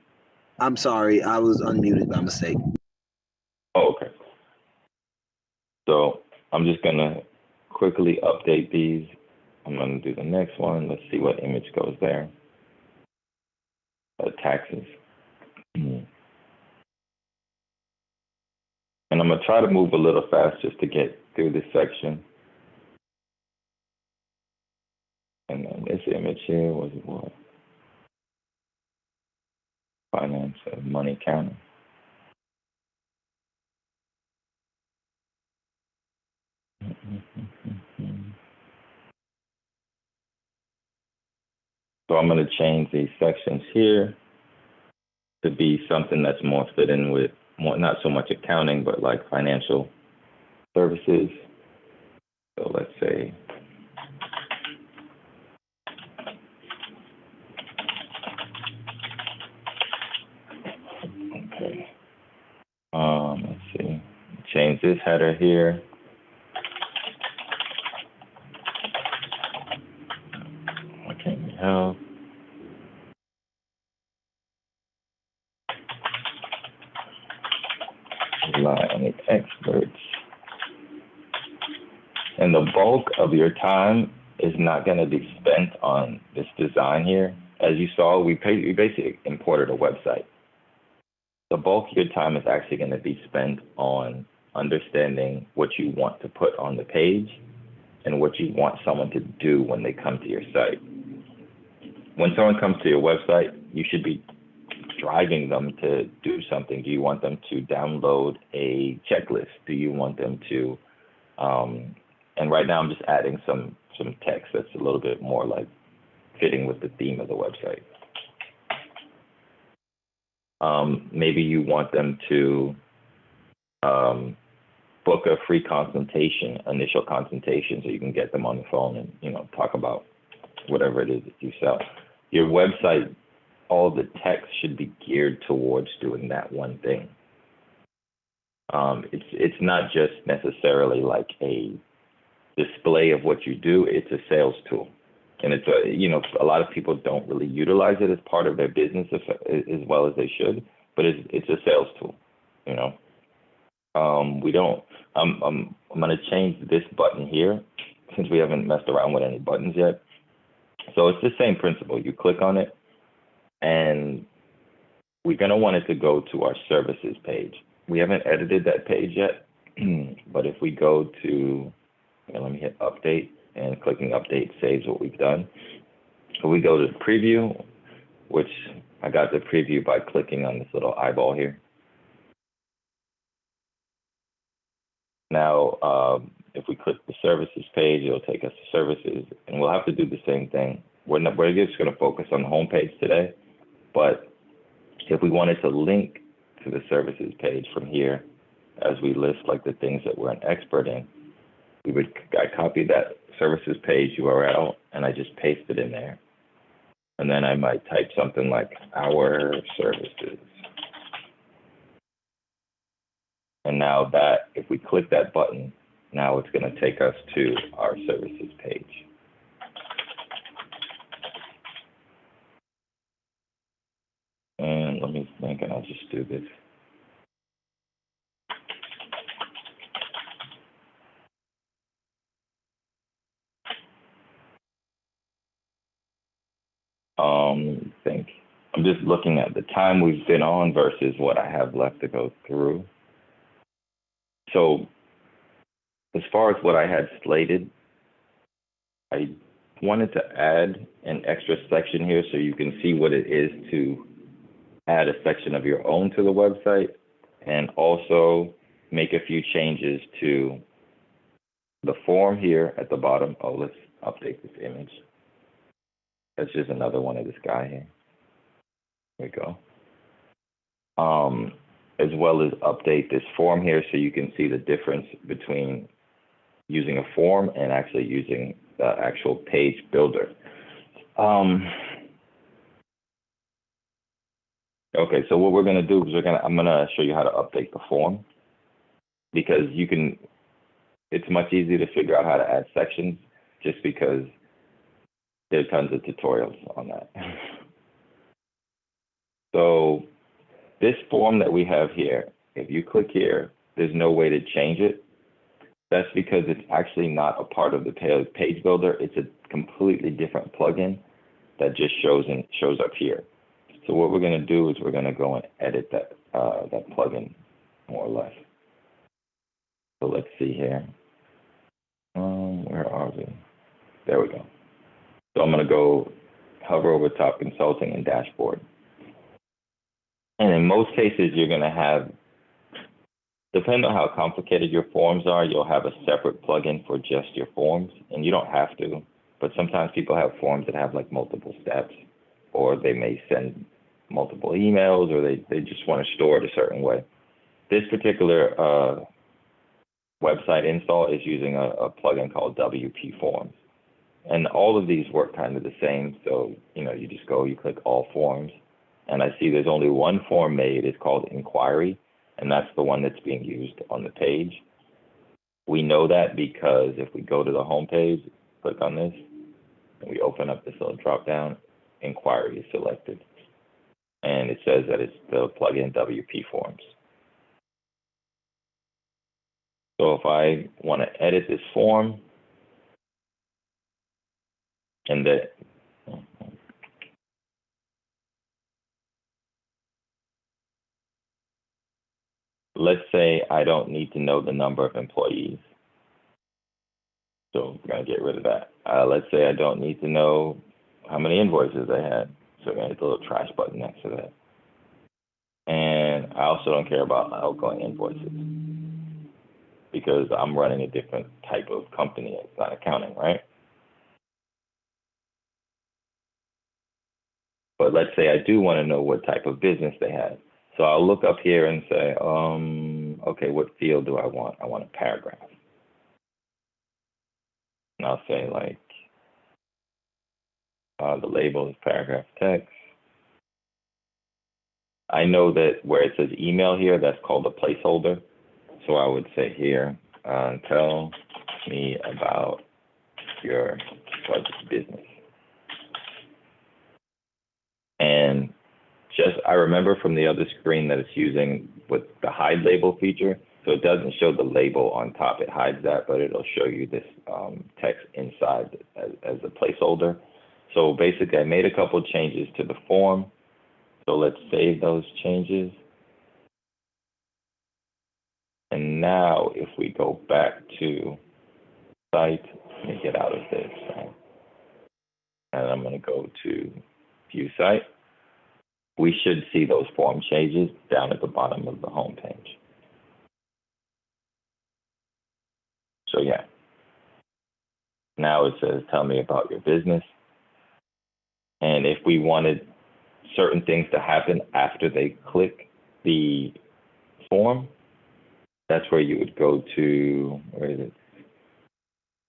I'm sorry, I was unmuted by mistake. Oh, okay. So I'm just gonna quickly update these. I'm gonna do the next one. Let's see what image goes there. Taxes. And And I'm gonna try to move a little fast just to get through this section. And then this image here was what? Finance and money counting. So I'm going to change these sections here to be something that's more fit in with more, not so much accounting, but like financial services. So let's say okay. Let's see. Change this header here. What can we help? Rely on the experts. And the bulk of your time is not going to be spent on this design here. As you saw, we basically imported a website. The bulk of your time is actually going to be spent on understanding what you want to put on the page and what you want someone to do when they come to your site. When someone comes to your website, you should be driving them to do something. Do you want them to download a checklist? Do you want them to, and right now I'm just adding some text that's a little bit more like fitting with the theme of the website. Maybe you want them to book a free consultation, initial consultation, so you can get them on the phone and, you know, talk about whatever it is that you sell. Your website, all the text should be geared towards doing that one thing. It's not just necessarily like a display of what you do, it's a sales tool. And it's a, you know, a lot of people don't really utilize it as part of their business as well as they should, but it's a sales tool, you know. I'm going to change this button here since we haven't messed around with any buttons yet. So it's the same principle. You click on it and we're going to want it to go to our services page. We haven't edited that page yet, but if we go to, let me hit update, and clicking update saves what we've done. So we go to preview, which I got the preview by clicking on this little eyeball here. Now, if we click the services page, it'll take us to services, and we'll have to do the same thing. We're just going to focus on the home page today, but if we wanted to link to the services page from here, as we list like the things that we're an expert in, I copied that services page URL and I just pasted it in there. And then I might type something like our services. And now that, if we click that button, now it's going to take us to our services page. And let me think, and I'll just do this. Think I'm just looking at the time we've been on versus what I have left to go through. So as far as what I had slated, I wanted to add an extra section here so you can see what it is to add a section of your own to the website, and also make a few changes to the form here at the bottom. Oh, let's update this image. That's just another one of this guy here. There we go. As well as update this form here so you can see the difference between using a form and actually using the actual page builder. Okay, so what we're gonna do is I'm gonna show you how to update the form, because it's much easier to figure out how to add sections just because there's tons of tutorials on that. So this form that we have here, if you click here, there's no way to change it. That's because it's actually not a part of the page builder. It's a completely different plugin that just shows up here. So what we're going to do is we're going to go and edit that that plugin more or less. So let's see here. Where are we? There we go. So I'm going to go hover over top consulting and dashboard. And in most cases, you're going to have, depending on how complicated your forms are, you'll have a separate plugin for just your forms. And you don't have to, but sometimes people have forms that have like multiple steps, or they may send multiple emails, or they just want to store it a certain way. This particular website install is using a plugin called WP Forms. And all of these work kind of the same. So, you just go, you click all forms. And I see there's only one form made. It's called inquiry. And that's the one that's being used on the page. We know that because if we go to the home page, click on this, and we open up this little drop down, inquiry is selected. And it says that it's the plugin WP Forms. So if I want to edit this form, and let's say I don't need to know the number of employees. So we're going to get rid of that. Let's say I don't need to know how many invoices I had. So we're going to hit the little trash button next to that. And I also don't care about outgoing invoices because I'm running a different type of company. It's not accounting, right? But let's say I do want to know what type of business they had. So I'll look up here and say, okay, what field do I want? I want a paragraph. And I'll say like, the label is paragraph text. I know that where it says email here, that's called a placeholder. So I would say here, tell me about your business. And I remember from the other screen that it's using with the hide label feature. So it doesn't show the label on top, it hides that, but it'll show you this text inside as a placeholder. So basically I made a couple changes to the form. So let's save those changes. And now if we go back to site, let me get out of this. And I'm going to go to view site. We should see those form changes down at the bottom of the home page. So yeah. Now it says, tell me about your business. And if we wanted certain things to happen after they click the form, that's where you would go to, where is it?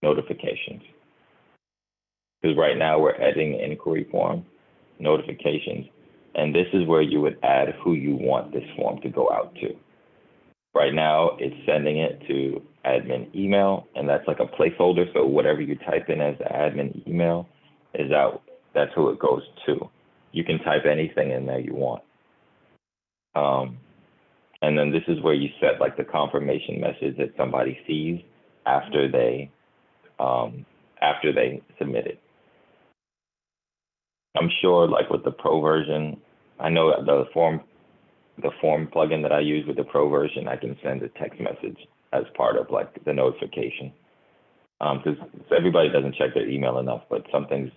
Notifications. Because right now we're editing the inquiry form, notifications, and this is where you would add who you want this form to go out to. Right now it's sending it to admin email, and that's like a placeholder. So whatever you type in as the admin email is out, that's who it goes to. You can type anything in there you want. And then this is where you set like the confirmation message that somebody sees after they submit it. I'm sure like with the pro version, I know the form plugin that I use with the pro version, I can send a text message as part of like the notification. Because everybody doesn't check their email enough, but some things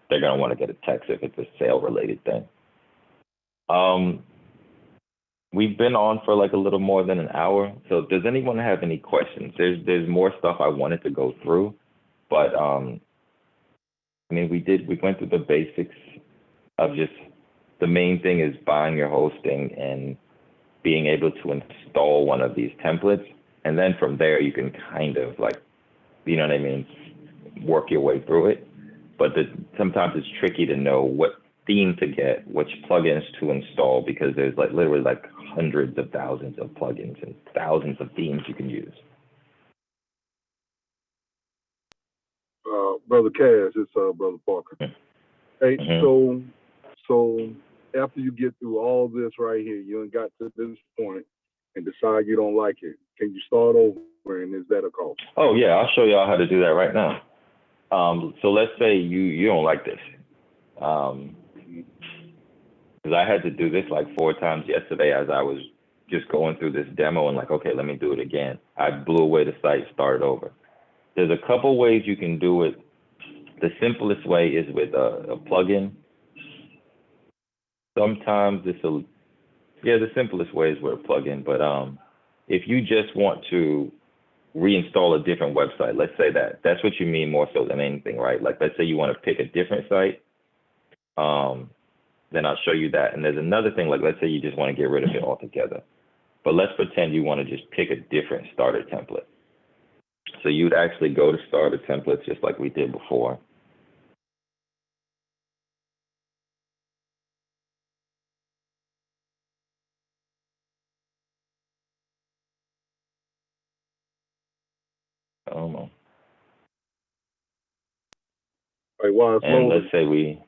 they're gonna want to get a text if it's a sale related thing. We've been on for like a little more than an hour. So does anyone have any questions? There's more stuff I wanted to go through, but I mean, we went through the basics of just the main thing is buying your hosting and being able to install one of these templates. And then from there, you can kind of like, you know what I mean, work your way through it. But sometimes it's tricky to know what theme to get, which plugins to install, because there's like literally like hundreds of thousands of plugins and thousands of themes you can use. Brother Cash, it's Brother Parker. Hey, so after you get through all this right here, you done got to this point and decide you don't like it. Can you start over, and is that a cost? Oh yeah, I'll show y'all how to do that right now. So let's say you don't like this. Because I had to do this like 4 times yesterday as I was just going through this demo and like, okay, let me do it again. I blew away the site, started over. There's a couple ways you can do it. The simplest way is with a plugin. Sometimes the simplest way is with a plugin, but if you just want to reinstall a different website, let's say that's what you mean more so than anything, right? Like, let's say you want to pick a different site, then I'll show you that. And there's another thing, like, let's say you just want to get rid of it altogether. But let's pretend you want to just pick a different starter template. So you'd actually go to starter templates just like we did before. Right, while it's And loading, let's say we,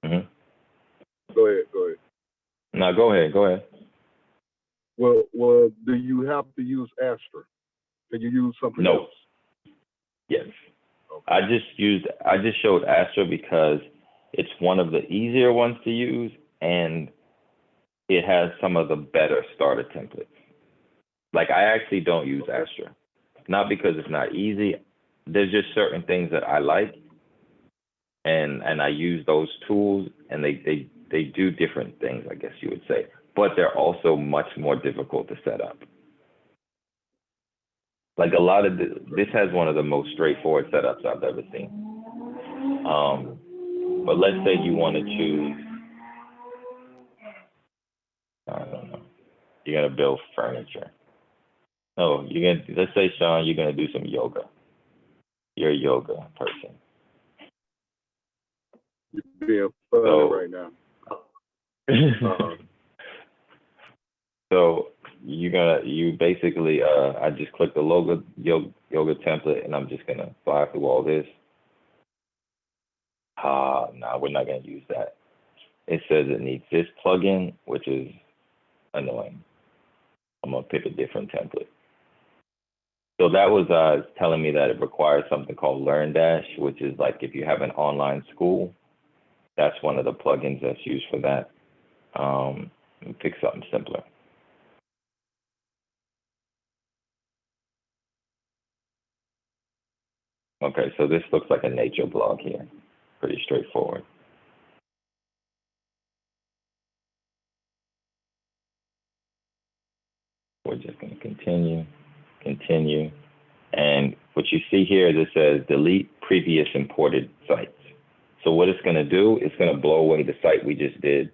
go ahead. No, go ahead. Well, do you have to use Astra? Can you use something No. else? Yes. Okay. I just showed Astra because it's one of the easier ones to use, and it has some of the better starter templates. Like, I actually don't use Astra, not because it's not easy. There's just certain things that I like, and I use those tools, and they do different things, I guess you would say, but they're also much more difficult to set up. Like, a lot of this has one of the most straightforward setups I've ever seen. But let's say you want to choose, I don't know, you're gonna build furniture. No, let's say, Sean, you're gonna do some yoga. You're a yoga person. You're being funny right now. So you basically, I just click the yoga template, and I'm just gonna fly through all this. No, we're not gonna use that. It says it needs this plugin, which is annoying. I'm gonna pick a different template. So that was telling me that it requires something called LearnDash, which is like if you have an online school, that's one of the plugins that's used for that. Let me pick something simpler. Okay, so this looks like a nature blog here. Pretty straightforward. We're just going to continue. And what you see here is it says delete previous imported sites. So what it's going to do, it's going to blow away the site we just did,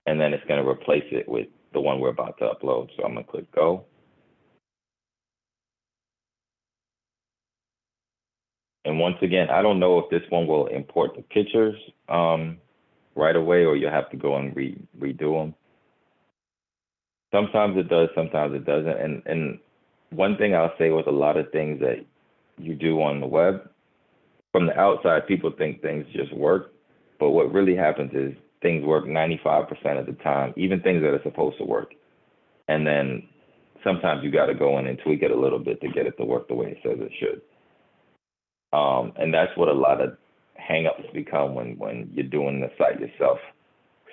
and then it's going to replace it with the one we're about to upload. So I'm going to click go. And once again, I don't know if this one will import the pictures right away, or you'll have to go and redo them. Sometimes it does, sometimes it doesn't. And one thing I'll say with a lot of things that you do on the web, from the outside, people think things just work. But what really happens is things work 95% of the time, even things that are supposed to work. And then sometimes you got to go in and tweak it a little bit to get it to work the way it says it should. And that's what a lot of hangups become when you're doing the site yourself.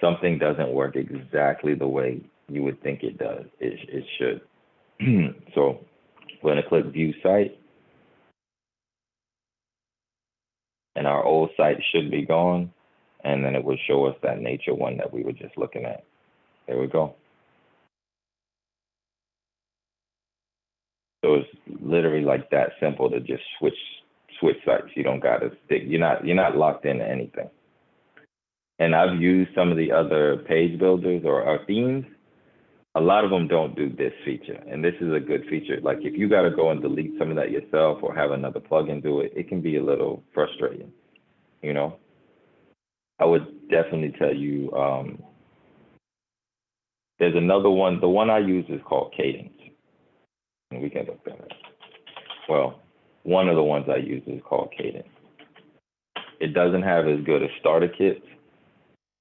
Something doesn't work exactly the way you would think it does. It should. So we're going to click View Site. And our old site should be gone. And then it will show us that nature one that we were just looking at. There we go. So it's literally like that simple to just switch sites. You don't got to stick. You're not locked into anything. And I've used some of the other page builders or themes. A lot of them don't do this feature, and this is a good feature. Like if you got to go and delete some of that yourself or have another plugin do it, it can be a little frustrating, you know. I would definitely tell you, there's another one. The one I use is called Cadence, and we can look that up. Well, one of the ones I use is called Cadence. It doesn't have as good as starter kits,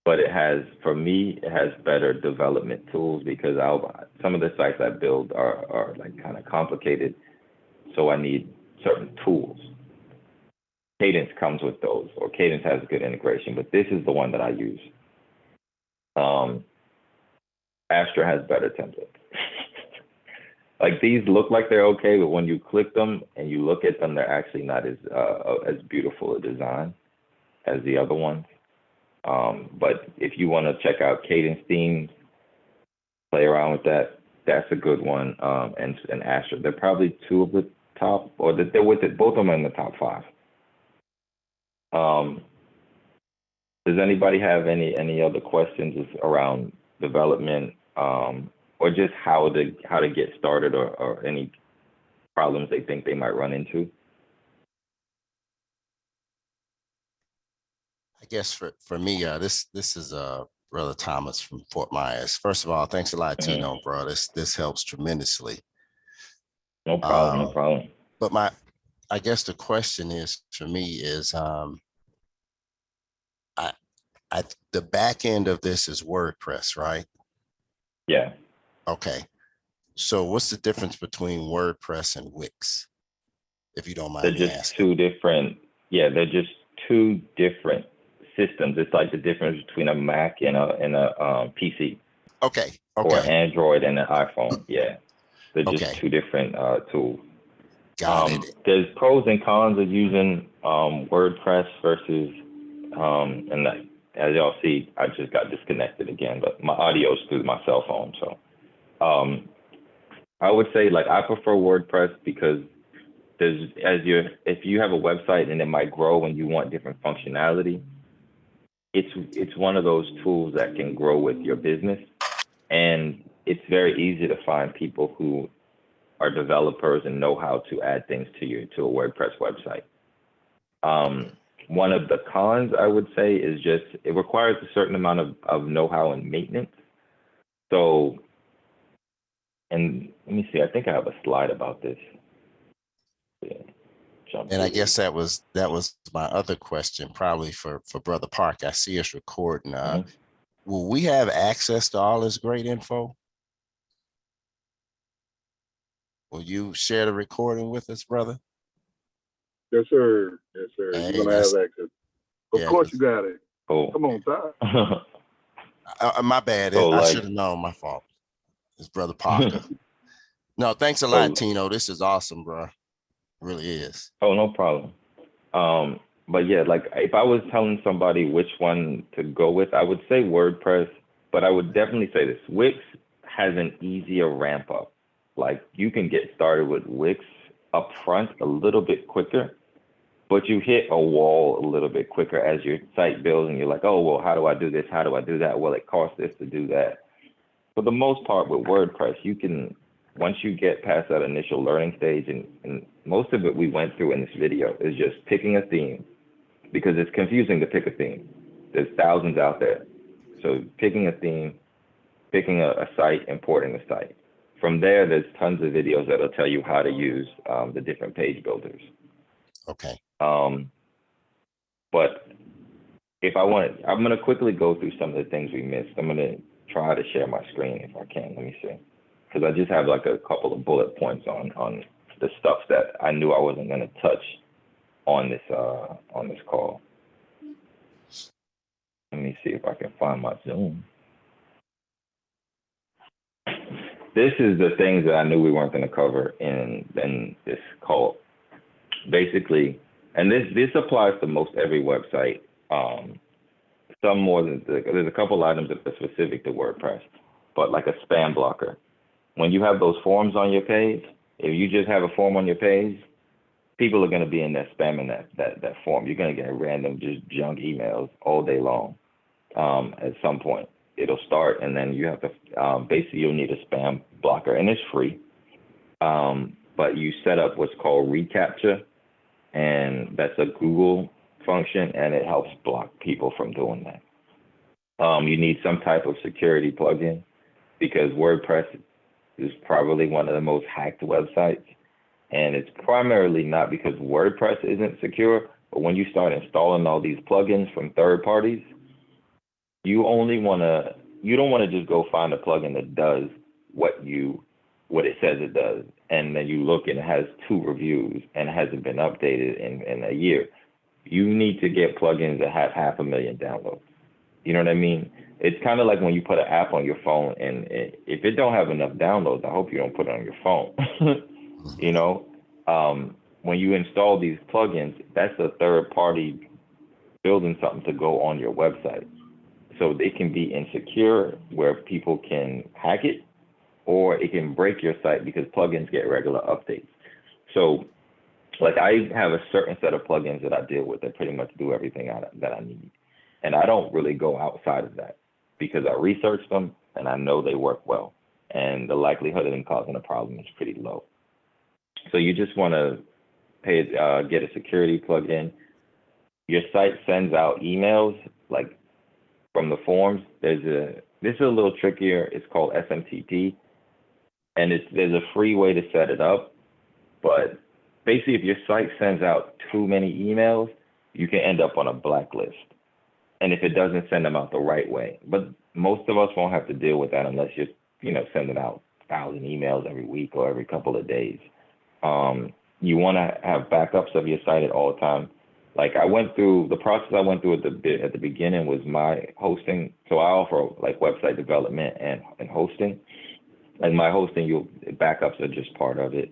but it has, for me, it has better development tools because some of the sites I build are like kind of complicated, so I need certain tools. Cadence comes with those, or Cadence has good integration, but this is the one that I use. Astra has better templates. Like these look like they're okay, but when you click them and you look at them, they're actually not as beautiful a design as the other ones. But if you want to check out Cadence themes, play around with that. That's a good one. And Astra, they're probably two of the top, or they're with it. Both of them are in the top 5. Does anybody have any other questions around development, or just how to get started, or any problems they think they might run into? I guess for me, this is Brother Thomas from Fort Myers. First of all, thanks a lot, Tino, bro. This helps tremendously. No problem, no problem. But I guess the question is for me is the back end of this is WordPress, right? Yeah. Okay. So what's the difference between WordPress and Wix, if you don't mind They're me just asking? two different. Yeah, they're just two different systems. It's like the difference between a Mac and a PC. Okay. Or Android and an iPhone. Yeah, they're just Okay. two different tools. Got it. There's pros and cons of using WordPress versus and as y'all see, I just got disconnected again, but my audio's through my cell phone. So I would say, like, I prefer WordPress because if you have a website and it might grow and you want different functionality, it's one of those tools that can grow with your business, and it's very easy to find people who are developers and know how to add things to a WordPress website. One of the cons, I would say, is just it requires a certain amount of know-how and maintenance. So, and let me see, I think I have a slide about this. Yeah. And I guess that was my other question, probably for Brother Park. I see us recording. Will we have access to all this great info? Will you share the recording with us, brother? Yes, sir. Yes, sir. Hey, You're gonna have access. Of course, you got it. Oh. Come on, Ty. My bad. So, I should have known. My fault. It's Brother Parker. No, thanks a lot, Tino. This is awesome, bro. It really is. Oh, no problem. But yeah, like if I was telling somebody which one to go with, I would say WordPress, but I would definitely say this. Wix has an easier ramp up. Like you can get started with Wix up front a little bit quicker, but you hit a wall a little bit quicker as your site builds and you're like, oh, well, how do I do this? How do I do that? Well, it costs this to do that. For the most part with WordPress, you can, once you get past that initial learning stage, and most of it we went through in this video is just picking a theme, because it's confusing to pick a theme. There's thousands out there. So picking a theme, picking a site, importing the site. From there, there's tons of videos that'll tell you how to use the different page builders. Okay. But if I want to, I'm going to quickly go through some of the things we missed. I'm going to try to share my screen if I can. Let me see. Because I just have like a couple of bullet points on the stuff that I knew I wasn't going to touch on this call. Let me see if I can find my Zoom. This is the things that I knew we weren't going to cover in this call. Basically, and this applies to most every website. Some more than there's a couple items that are specific to WordPress, but like a spam blocker. When you have those forms on your page, if you just have a form on your page, people are going to be in there spamming that form. You're going to get random just junk emails all day long. At some point, it'll start, and then you have to basically you'll need a spam blocker, and it's free. But you set up what's called reCAPTCHA, and that's a Google function, and it helps block people from doing that. You need some type of security plugin, because WordPress is probably one of the most hacked websites. And it's primarily not because WordPress isn't secure, but when you start installing all these plugins from third parties, you don't want to just go find a plugin that does what it says it does. And then you look and it has 2 reviews and it hasn't been updated in a year. You need to get plugins that have 500,000 downloads. You know what I mean? It's kind of like when you put an app on your phone, and if it don't have enough downloads, I hope you don't put it on your phone. You know, when you install these plugins, that's a third party building something to go on your website. So it can be insecure where people can hack it, or it can break your site because plugins get regular updates. So like I have a certain set of plugins that I deal with that pretty much do everything that I need. And I don't really go outside of that because I researched them and I know they work well. And the likelihood of them causing a problem is pretty low. So you just want to get a security plugin. Your site sends out emails like from the forms. This is a little trickier. It's called SMTP. And there's a free way to set it up. But basically, if your site sends out too many emails, you can end up on a blacklist. And if it doesn't send them out the right way, but most of us won't have to deal with that unless you're, sending out 1,000 emails every week or every couple of days. You want to have backups of your site at all times. Like the process I went through at the beginning was my hosting. So I offer like website development and hosting. Like my hosting, backups are just part of it.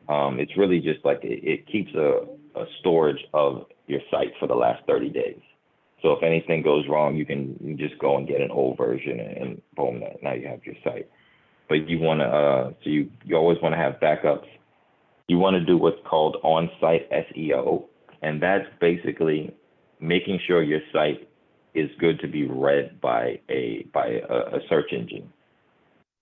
It's really just like it keeps a storage of your site for the last 30 days. So if anything goes wrong, you can just go and get an old version and boom, now you have your site. But you want to, so you always want to have backups. You want to do what's called on-site SEO, and that's basically making sure your site is good to be read by a search engine.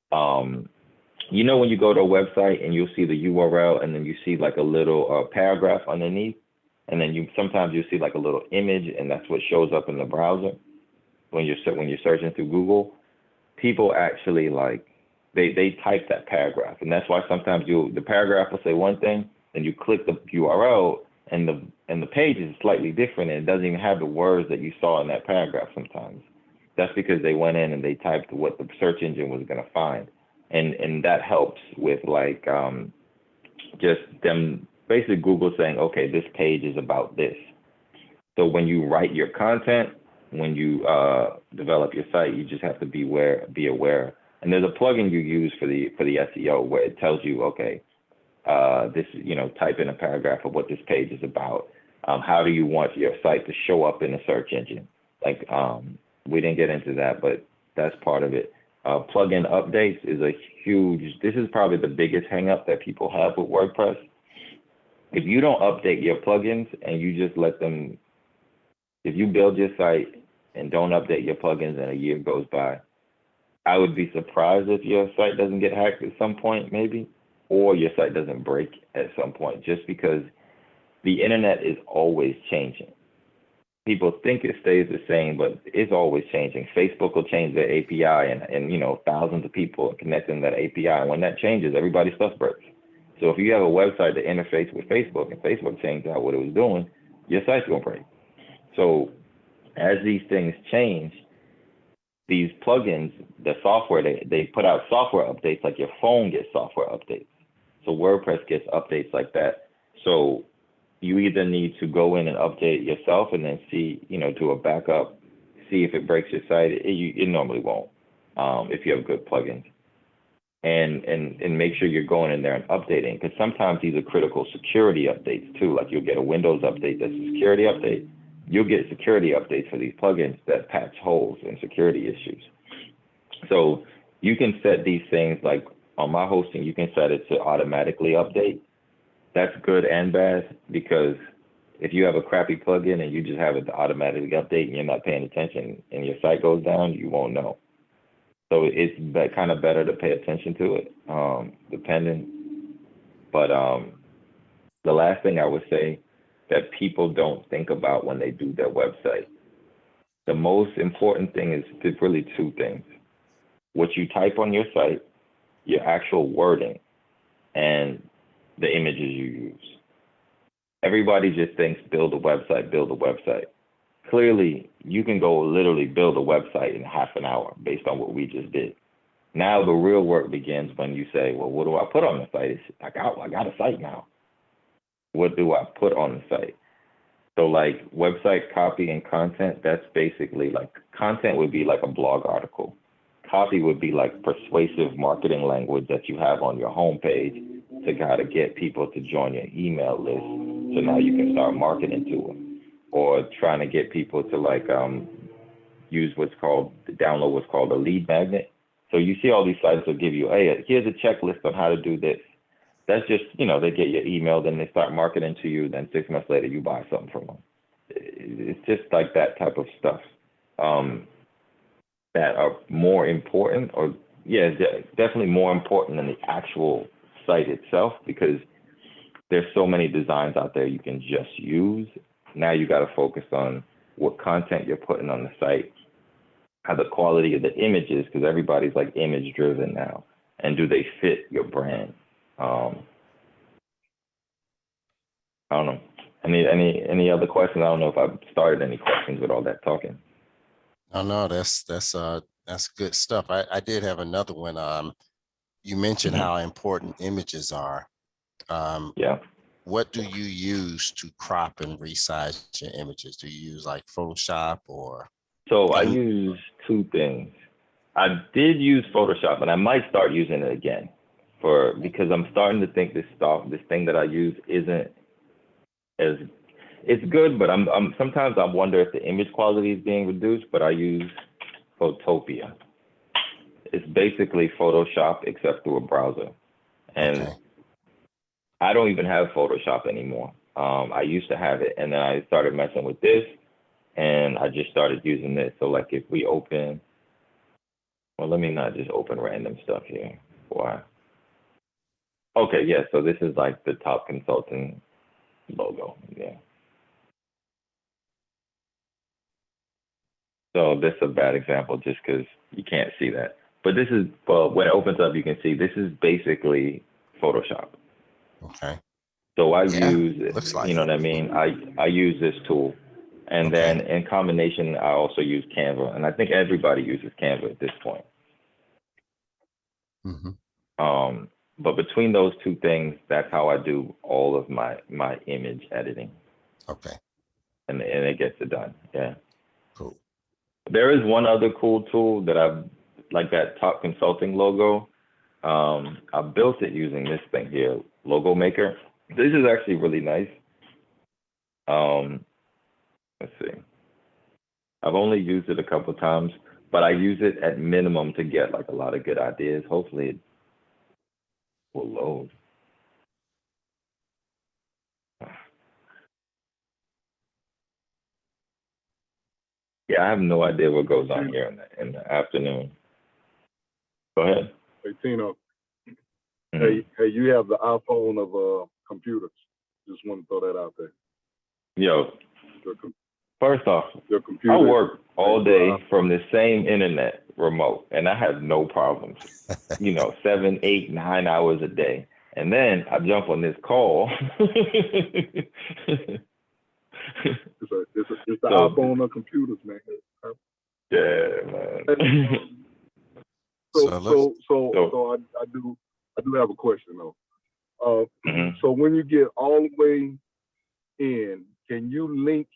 When you go to a website and you'll see the URL and then you see like a little paragraph underneath, and then sometimes you see like a little image, and that's what shows up in the browser when you're searching through Google. People actually they type that paragraph, and that's why sometimes the paragraph will say one thing, and you click the URL, and the page is slightly different, and it doesn't even have the words that you saw in that paragraph sometimes. That's because they went in and they typed what the search engine was going to find. And that helps with just them basically Google saying, okay, this page is about this. So when you write your content, when you develop your site, you just have to be aware. And there's a plugin you use for the SEO where it tells you, okay, type in a paragraph of what this page is about. How do you want your site to show up in the search engine? We didn't get into that, but that's part of it. Plugin updates is this is probably the biggest hang up that people have with WordPress. If you don't update your plugins and you just let them, if you build your site and don't update your plugins and a year goes by, I would be surprised if your site doesn't get hacked at some point, maybe, or your site doesn't break at some point, just because the internet is always changing. People think it stays the same, but it's always changing. Facebook will change their API and thousands of people connecting that API. And when that changes, everybody's stuff breaks. So if you have a website that interfaces with Facebook and Facebook changed out what it was doing, your site's going to break. So as these things change, these plugins, the software, they put out software updates like your phone gets software updates. So WordPress gets updates like that. So you either need to go in and update it yourself and then see, do a backup, see if it breaks your site. It normally won't if you have good plugins. And make sure you're going in there and updating, because sometimes these are critical security updates too. Like you'll get a Windows update that's a security update. You'll get security updates for these plugins that patch holes and security issues. So you can set these things, like on my hosting, you can set it to automatically update. That's good and bad, because if you have a crappy plugin and you just have it to automatically update and you're not paying attention and your site goes down, you won't know. So it's kind of better to pay attention to it, depending. But the last thing I would say that people don't think about when they do their website, the most important thing is really two things: what you type on your site, your actual wording, and the images you use. Everybody just thinks build a website, build a website. Clearly, you can go literally build a website in half an hour based on what we just did. Now the real work begins when you say, well, what do I put on the site? I got a site now. What do I put on the site? So like website copy and content, that's basically like content would be like a blog article. Copy would be like persuasive marketing language that you have on your homepage to kind of get people to join your email list. So now you can start marketing to them, or trying to get people to like use download what's called a lead magnet. So you see all these sites will give you, hey, here's a checklist on how to do this. That's just, they get your email, then they start marketing to you. Then 6 months later, you buy something from them. It's just like that type of stuff that are more important, or definitely more important than the actual site itself, because there's so many designs out there you can just use. Now you got to focus on what content you're putting on the site, how the quality of the images, because everybody's like image driven now, and do they fit your brand? I don't know. Any other questions? I don't know if I've started any questions with all that talking. Oh no, that's good stuff. I did have another one. You mentioned how important images are. Yeah. What do you use to crop and resize your images? Do you use like Photoshop or? So I use two things. I did use Photoshop, and I might start using it again because I'm starting to think this thing that I use isn't as, it's good, but I'm sometimes I wonder if the image quality is being reduced. But I use Photopia. It's basically Photoshop except through a browser, and okay. I don't even have Photoshop anymore. I used to have it, and then I started messing with this, and I just started using this. So like if we open, well, let me not just open random stuff here. Why? Okay, yeah, so this is like the top consulting logo, yeah. So this is a bad example just because you can't see that. But this is, well, when it opens up, you can see this is basically Photoshop. Okay. So I Yeah, use it, looks like you know what I mean? I use this tool. And then in combination, I also use Canva. And I think everybody uses Canva at this point. But between those two things, that's how I do all of my image editing. Okay. And it gets it done. Yeah. Cool. There is one other cool tool that I've, like that top consulting logo. I built it using this thing here, Logo Maker. This is actually really nice. Let's see. I've only used it a couple of times, but I use it at minimum to get like a lot of good ideas. Hopefully it will load. Yeah, I have no idea what goes on here in the afternoon. Go ahead. Hey, Tino. Hey, you have the iPhone of computers. Just want to throw that out there. Yo, first off, I work all day from the same internet remote, and I have no problems. 7, 8, 9 hours a day. And then I jump on this call. It's the iPhone of computers, man. Yeah, man. So I do have a question though. So when you get all the way in, can you link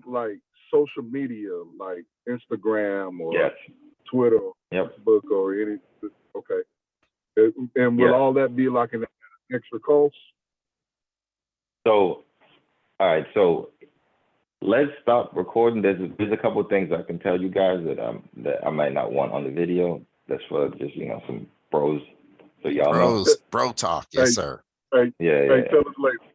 like social media, like Instagram or Twitter, Facebook or any? Okay. And will all that be like an extra cost? So, all right. So let's stop recording. There's a couple of things I can tell you guys that I might not want on the video. That's for just some pros. So y'all know. Bro talk, yes, sir. Hey, tell us later.